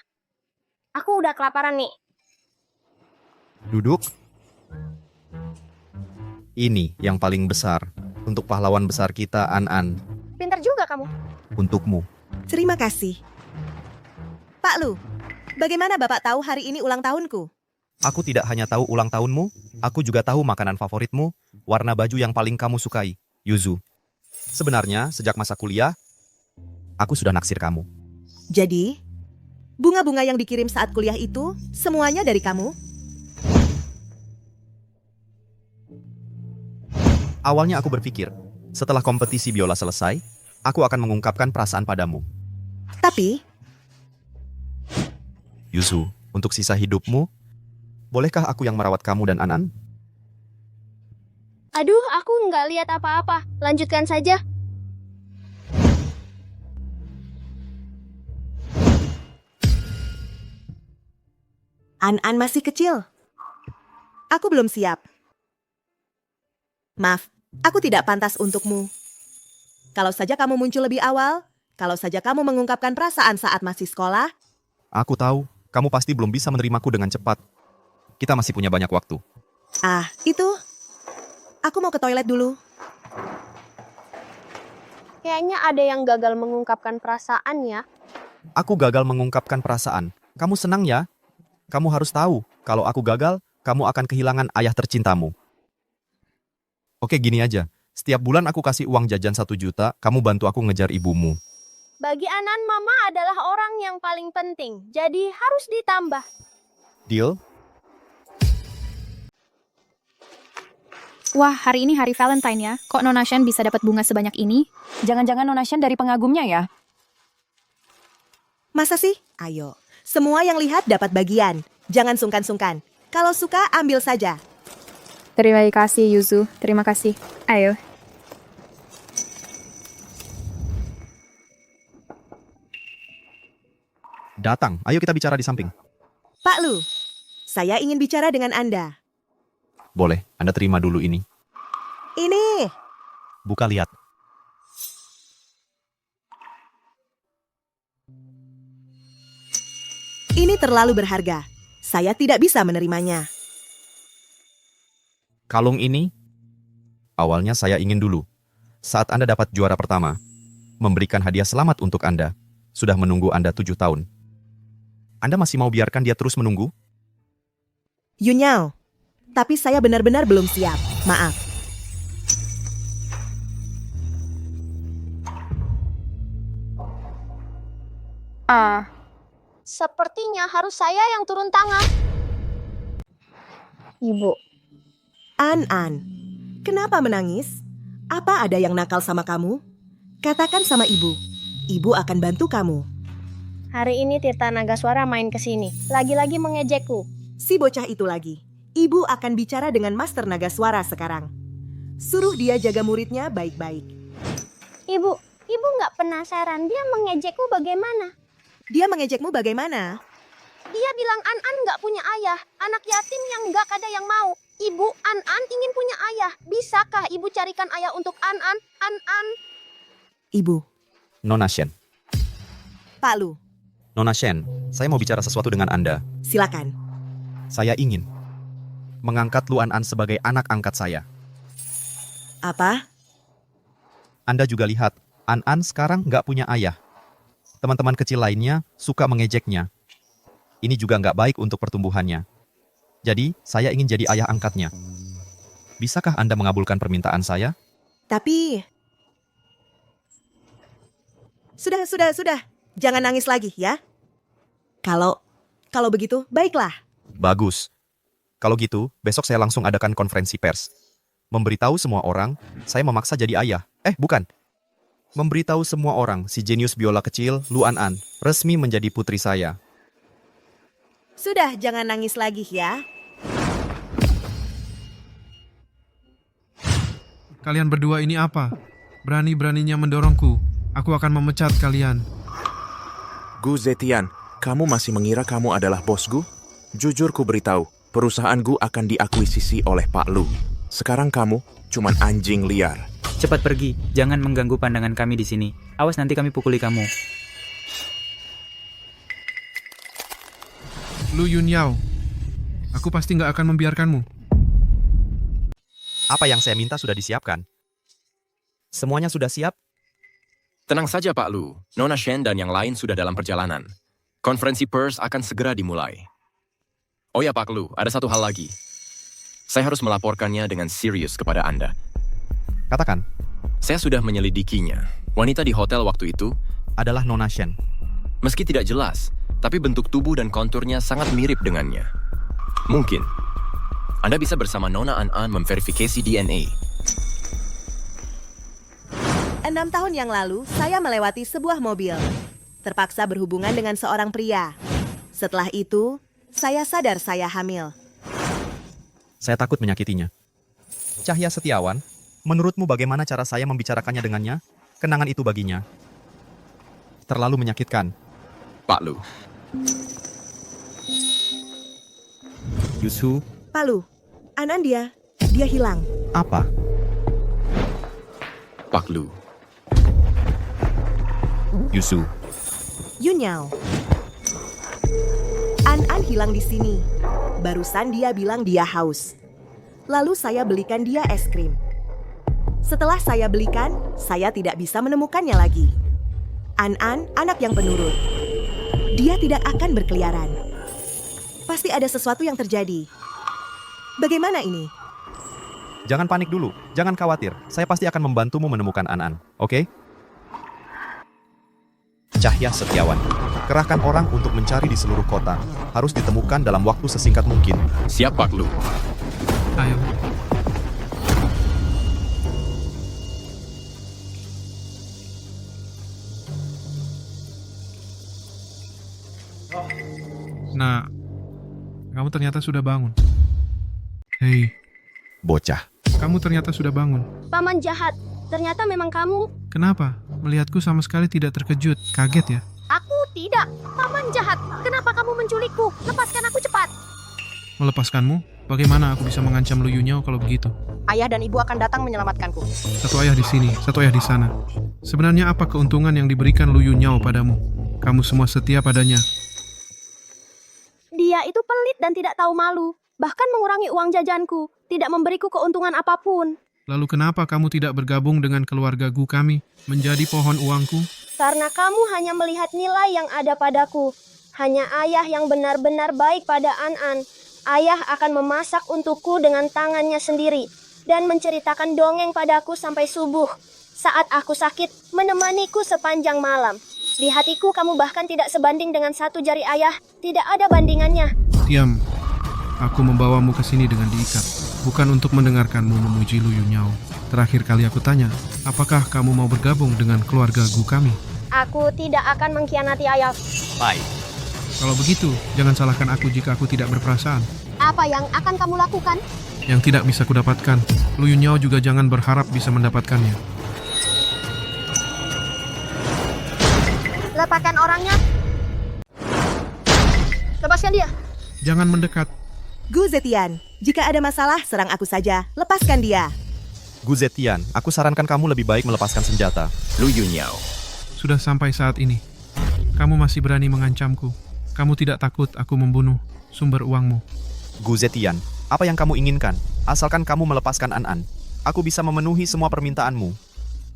Aku udah kelaparan nih. Duduk. Ini yang paling besar. Untuk pahlawan besar kita, An. Pintar juga kamu. Untukmu. Terima kasih. Pak Lu, bagaimana Bapak tahu hari ini ulang tahunku? Aku tidak hanya tahu ulang tahunmu, aku juga tahu makanan favoritmu, warna baju yang paling kamu sukai, Yuzu. Sebenarnya, sejak masa kuliah, aku sudah naksir kamu. Jadi, bunga-bunga yang dikirim saat kuliah itu, semuanya dari kamu? Awalnya aku berpikir, setelah kompetisi biola selesai, aku akan mengungkapkan perasaan padamu. Tapi, Yuzu, untuk sisa hidupmu, bolehkah aku yang merawat kamu dan An? Aduh, aku nggak lihat apa-apa. Lanjutkan saja. An masih kecil. Aku belum siap. Maaf, aku tidak pantas untukmu. Kalau saja kamu muncul lebih awal, kalau saja kamu mengungkapkan perasaan saat masih sekolah. Aku tahu, kamu pasti belum bisa menerimaku dengan cepat. Kita masih punya banyak waktu. Itu. Aku mau ke toilet dulu. Kayaknya ada yang gagal mengungkapkan perasaan ya. Aku gagal mengungkapkan perasaan. Kamu senang ya? Kamu harus tahu, kalau aku gagal, kamu akan kehilangan ayah tercintamu. Oke, gini aja. Setiap bulan aku kasih uang jajan 1 juta, kamu bantu aku ngejar ibumu. Bagi Anan, mama adalah orang yang paling penting. Jadi harus ditambah. Deal? Wah, hari ini hari Valentine ya. Kok Nona Shen bisa dapat bunga sebanyak ini? Jangan-jangan Nona Shen dari pengagumnya ya? Masa sih? Ayo. Semua yang lihat dapat bagian. Jangan sungkan-sungkan. Kalau suka, ambil saja. Terima kasih, Yuzu. Terima kasih. Ayo. Datang, ayo kita bicara di samping. Pak Lu, saya ingin bicara dengan Anda. Boleh, Anda terima dulu ini. Ini. Buka lihat. Ini terlalu berharga. Saya tidak bisa menerimanya. Kalung ini, awalnya saya ingin dulu. Saat Anda dapat juara pertama, memberikan hadiah selamat untuk Anda. Sudah menunggu Anda 7 tahun. Anda masih mau biarkan dia terus menunggu? Yunyao, tapi saya benar-benar belum siap. Maaf. Sepertinya harus saya yang turun tangan. Ibu. An, kenapa menangis? Apa ada yang nakal sama kamu? Katakan sama ibu. Ibu akan bantu kamu. Hari ini Tirta Nagaswara main ke sini. Lagi-lagi mengejekku. Si bocah itu lagi. Ibu akan bicara dengan Master Nagaswara sekarang. Suruh dia jaga muridnya baik-baik. Ibu nggak penasaran dia mengejekku bagaimana? Dia mengejekmu bagaimana? Dia bilang An nggak punya ayah. Anak yatim yang nggak ada yang mau. Ibu, An ingin punya ayah. Bisakah ibu carikan ayah untuk An? Ibu. Nona Shen. Pak Lu, Nona Shen, saya mau bicara sesuatu dengan Anda. silakan. Saya ingin mengangkat Lu An sebagai anak angkat saya. Apa? Anda juga lihat, An sekarang nggak punya ayah. Teman-teman kecil lainnya suka mengejeknya. Ini juga nggak baik untuk pertumbuhannya. Jadi, saya ingin jadi ayah angkatnya. Bisakah Anda mengabulkan permintaan saya? Tapi... Sudah. Jangan nangis lagi ya. Kalau begitu, baiklah. Bagus. Kalau gitu, besok saya langsung adakan konferensi pers. Memberitahu semua orang, saya memaksa jadi ayah. Bukan. Memberitahu semua orang, si jenius biola kecil, Lu An, resmi menjadi putri saya. Sudah, jangan nangis lagi ya. Kalian berdua ini apa? Berani-beraninya mendorongku. Aku akan memecat kalian. Gu Zetian, kamu masih mengira kamu adalah bos Gu? Jujur ku beritahu, perusahaan Gu akan diakuisisi oleh Pak Lu. Sekarang kamu cuman anjing liar. Cepat pergi, jangan mengganggu pandangan kami di sini. Awas nanti kami pukuli kamu. Lu Yunyao, aku pasti nggak akan membiarkanmu. Apa yang saya minta sudah disiapkan. Semuanya sudah siap? Tenang saja Pak Lu, Nona Shen dan yang lain sudah dalam perjalanan. Konferensi pers akan segera dimulai. Oh ya Pak Lu, ada satu hal lagi. Saya harus melaporkannya dengan serius kepada Anda. Katakan. Saya sudah menyelidikinya. Wanita di hotel waktu itu adalah Nona Shen. Meski tidak jelas, tapi bentuk tubuh dan konturnya sangat mirip dengannya. Mungkin Anda bisa bersama Nona An memverifikasi DNA. 6 tahun yang lalu, saya melewati sebuah mobil. Terpaksa berhubungan dengan seorang pria. Setelah itu, saya sadar saya hamil. Saya takut menyakitinya. Cahya Setiawan, menurutmu bagaimana cara saya membicarakannya dengannya? Kenangan itu baginya terlalu menyakitkan. Pak Lu. Yusu. Pak Lu, Anan dia hilang. Apa? Pak Lu. Yusu. Yunyao. An hilang di sini. Barusan dia bilang dia haus. Lalu saya belikan dia es krim. Setelah saya belikan, saya tidak bisa menemukannya lagi. An, anak yang penurut. Dia tidak akan berkeliaran. Pasti ada sesuatu yang terjadi. Bagaimana ini? Jangan panik dulu, jangan khawatir. Saya pasti akan membantumu menemukan An, oke? Cahya Setiawan. Kerahkan orang untuk mencari di seluruh kota. Harus ditemukan dalam waktu sesingkat mungkin. Siap, Pak Lu. Ayo. Nah, kamu ternyata sudah bangun. Hei. Bocah. Kamu ternyata sudah bangun. Paman jahat, ternyata memang kamu. Kenapa? Melihatku sama sekali tidak terkejut. Kaget ya? Aku tidak. Paman jahat. Kenapa kamu menculikku? Lepaskan aku cepat. Melepaskanmu? Bagaimana aku bisa mengancam Lu Yunyao kalau begitu? Ayah dan ibu akan datang menyelamatkanku. Satu ayah di sini, satu ayah di sana. Sebenarnya apa keuntungan yang diberikan Lu Yunyao padamu? Kamu semua setia padanya. Dia itu pelit dan tidak tahu malu. Bahkan mengurangi uang jajanku. Tidak memberiku keuntungan apapun. Lalu kenapa kamu tidak bergabung dengan keluarga Gu kami menjadi pohon uangku? Karena kamu hanya melihat nilai yang ada padaku. Hanya ayah yang benar-benar baik pada An-An. Ayah akan memasak untukku dengan tangannya sendiri dan menceritakan dongeng padaku sampai subuh. Saat aku sakit, menemaniku sepanjang malam. Di hatiku kamu bahkan tidak sebanding dengan satu jari ayah. Tidak ada bandingannya. Diam. Aku membawamu ke sini dengan diikat. Bukan untuk mendengarkanmu memuji Lu Yunyao. Terakhir kali aku tanya, apakah kamu mau bergabung dengan keluarga Gu kami? Aku tidak akan mengkhianati ayah. Baik. Kalau begitu, jangan salahkan aku jika aku tidak berperasaan. Apa yang akan kamu lakukan? Yang tidak bisa kudapatkan, Lu Yunyao juga jangan berharap bisa mendapatkannya. Lepaskan orangnya. Lepaskan dia. Jangan mendekat. Gu Zetian, jika ada masalah, serang aku saja. Lepaskan dia. Gu Zetian, aku sarankan kamu lebih baik melepaskan senjata. Lu Yunyao. Sudah sampai saat ini. Kamu masih berani mengancamku. Kamu tidak takut aku membunuh sumber uangmu. Gu Zetian, apa yang kamu inginkan? Asalkan kamu melepaskan An-An. Aku bisa memenuhi semua permintaanmu.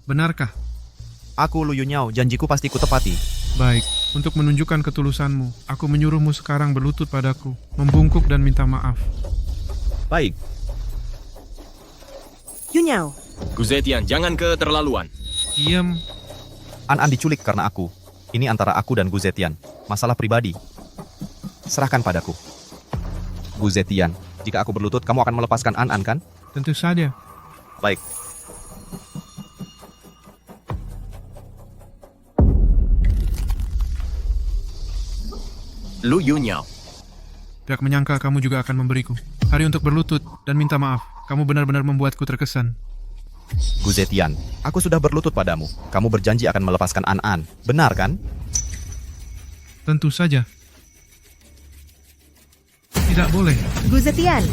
Benarkah? Aku Lu Yunyao, janjiku pasti kutepati. Baik, untuk menunjukkan ketulusanmu, aku menyuruhmu sekarang berlutut padaku, membungkuk dan minta maaf. Baik. Yunyao. Gu Zetian, jangan keterlaluan. Diam. An-An diculik karena aku. Ini antara aku dan Gu Zetian. Masalah pribadi. Serahkan padaku. Gu Zetian, jika aku berlutut, kamu akan melepaskan An-An, kan? Tentu saja. Baik. Lu Yunyao. Tidak menyangka kamu juga akan memberiku hari untuk berlutut dan minta maaf. Kamu benar-benar membuatku terkesan. Gu Zetian, aku sudah berlutut padamu. Kamu berjanji akan melepaskan An-An. Benar, kan? Tentu saja. Tidak boleh. Gu Zetian.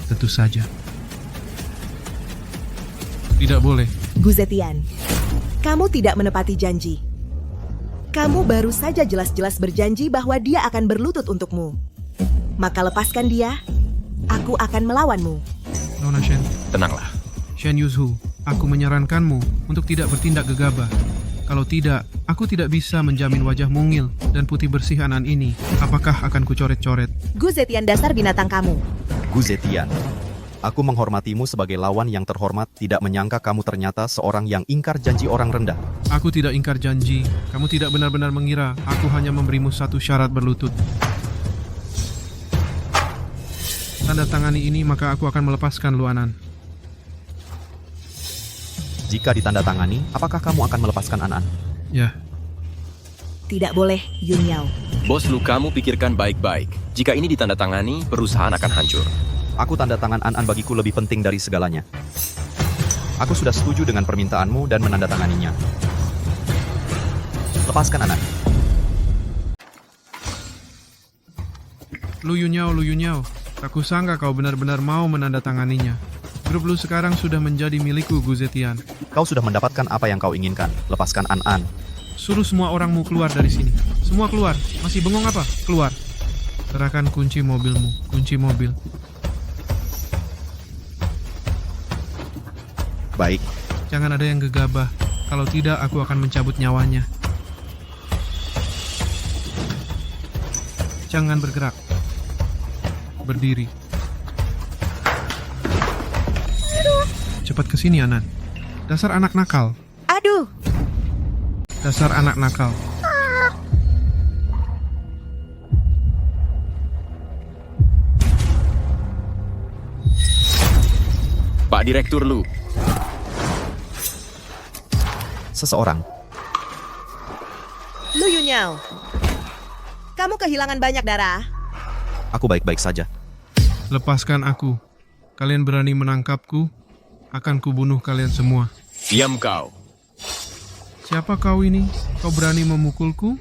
Tentu saja. Tidak boleh. Gu Zetian, kamu tidak menepati janji. Kamu baru saja jelas-jelas berjanji bahwa dia akan berlutut untukmu. Maka lepaskan dia, aku akan melawanmu. Nona Shen. Tenanglah. Shen Yuzhu, aku menyarankanmu untuk tidak bertindak gegabah. Kalau tidak, aku tidak bisa menjamin wajah mungil dan putih bersih An-An ini. Apakah akan kucoret-coret? Gu Zetian, dasar binatang kamu. Gu Zetian, aku menghormatimu sebagai lawan yang terhormat, tidak menyangka kamu ternyata seorang yang ingkar janji orang rendah. Aku tidak ingkar janji. Kamu tidak benar-benar mengira aku hanya memberimu satu syarat berlutut. Tanda tangani ini, maka aku akan melepaskan Lu An-An. Jika ditandatangani, apakah kamu akan melepaskan An-An? Ya. Tidak boleh, Yunyao. Bos Lu, kamu pikirkan baik-baik. Jika ini ditandatangani, perusahaan akan hancur. Aku tanda tangan An-An bagiku lebih penting dari segalanya. Aku sudah setuju dengan permintaanmu dan menandatanganinya. Lepaskan An-An. Lu Yunyao. Aku sangka kau benar-benar mau menandatanganinya. Grup Lu sekarang sudah menjadi milikku, Gu Zetian. Kau sudah mendapatkan apa yang kau inginkan. Lepaskan An-An. Suruh semua orangmu keluar dari sini. Semua keluar. Masih bengong apa? Keluar. Serahkan kunci mobilmu. Kunci mobil. Baik. Jangan ada yang gegabah. Kalau tidak, aku akan mencabut nyawanya. Jangan bergerak. Berdiri. Cepat ke sini, An-An. Dasar anak nakal. Aduh. Dasar anak nakal. Pak Direktur Lu. Seseorang. Lu Yunyao. Kamu kehilangan banyak darah. Aku baik-baik saja. Lepaskan aku. Kalian berani menangkapku, akan kubunuh kalian semua. Diam kau. Siapa kau ini? Kau berani memukulku?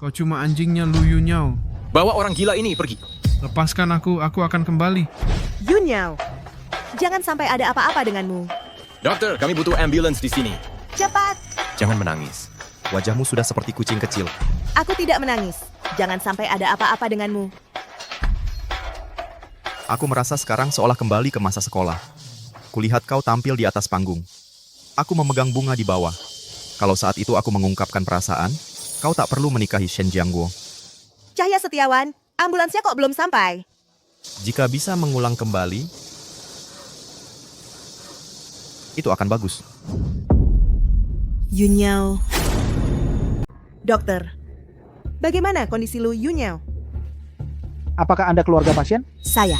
Kau cuma anjingnya Lu Yunyao. Bawa orang gila ini pergi. Lepaskan aku akan kembali. Yunyao, jangan sampai ada apa-apa denganmu. Dokter, kami butuh ambulans di sini. Cepat! Jangan menangis. Wajahmu sudah seperti kucing kecil. Aku tidak menangis. Jangan sampai ada apa-apa denganmu. Aku merasa sekarang seolah kembali ke masa sekolah. Kulihat kau tampil di atas panggung. Aku memegang bunga di bawah. Kalau saat itu aku mengungkapkan perasaan, kau tak perlu menikahi Shen Jiangguo. Cahya Setiawan, ambulansnya kok belum sampai? Jika bisa mengulang kembali, itu akan bagus. Yunyao. Dokter, bagaimana kondisi Lu Yunyao? Apakah Anda keluarga pasien? Saya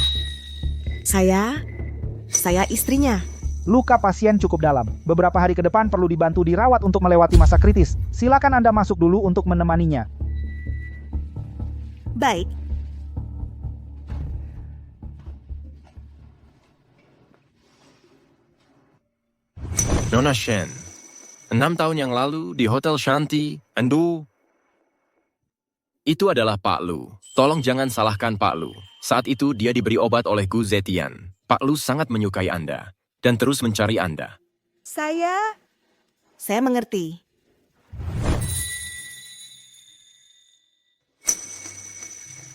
istrinya. Luka pasien cukup dalam. Beberapa hari ke depan perlu dibantu dirawat untuk melewati masa kritis. Silakan Anda masuk dulu untuk menemaninya. Baik. Nona Shen, 6 tahun yang lalu di Hotel Shanti, Endo. Itu adalah Pak Lu. Tolong jangan salahkan Pak Lu. Saat itu dia diberi obat oleh Gu Zetian. Pak Lu sangat menyukai Anda dan terus mencari Anda. Saya mengerti.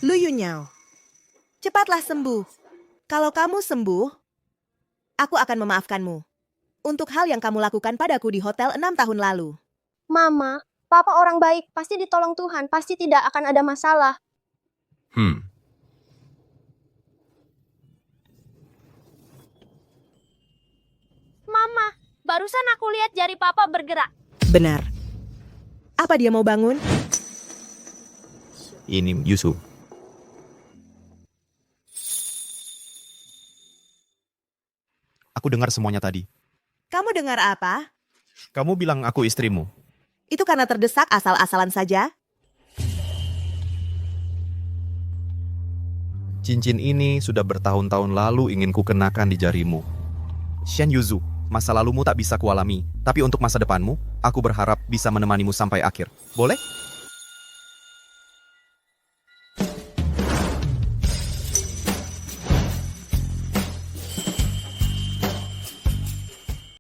Lu Yunyao, cepatlah sembuh. Kalau kamu sembuh, aku akan memaafkanmu untuk hal yang kamu lakukan padaku di hotel 6 tahun lalu. Mama, Papa orang baik, pasti ditolong Tuhan, pasti tidak akan ada masalah. Mama, barusan aku lihat jari Papa bergerak. Benar. Apa dia mau bangun? Ini Yusu. Aku dengar semuanya tadi. Kamu dengar apa? Kamu bilang aku istrimu. Itu karena terdesak asal-asalan saja? Cincin ini sudah bertahun-tahun lalu ingin kukenakan di jarimu. Shen Yuzu, masa lalumu tak bisa kualami, tapi untuk masa depanmu, aku berharap bisa menemanimu sampai akhir. Boleh?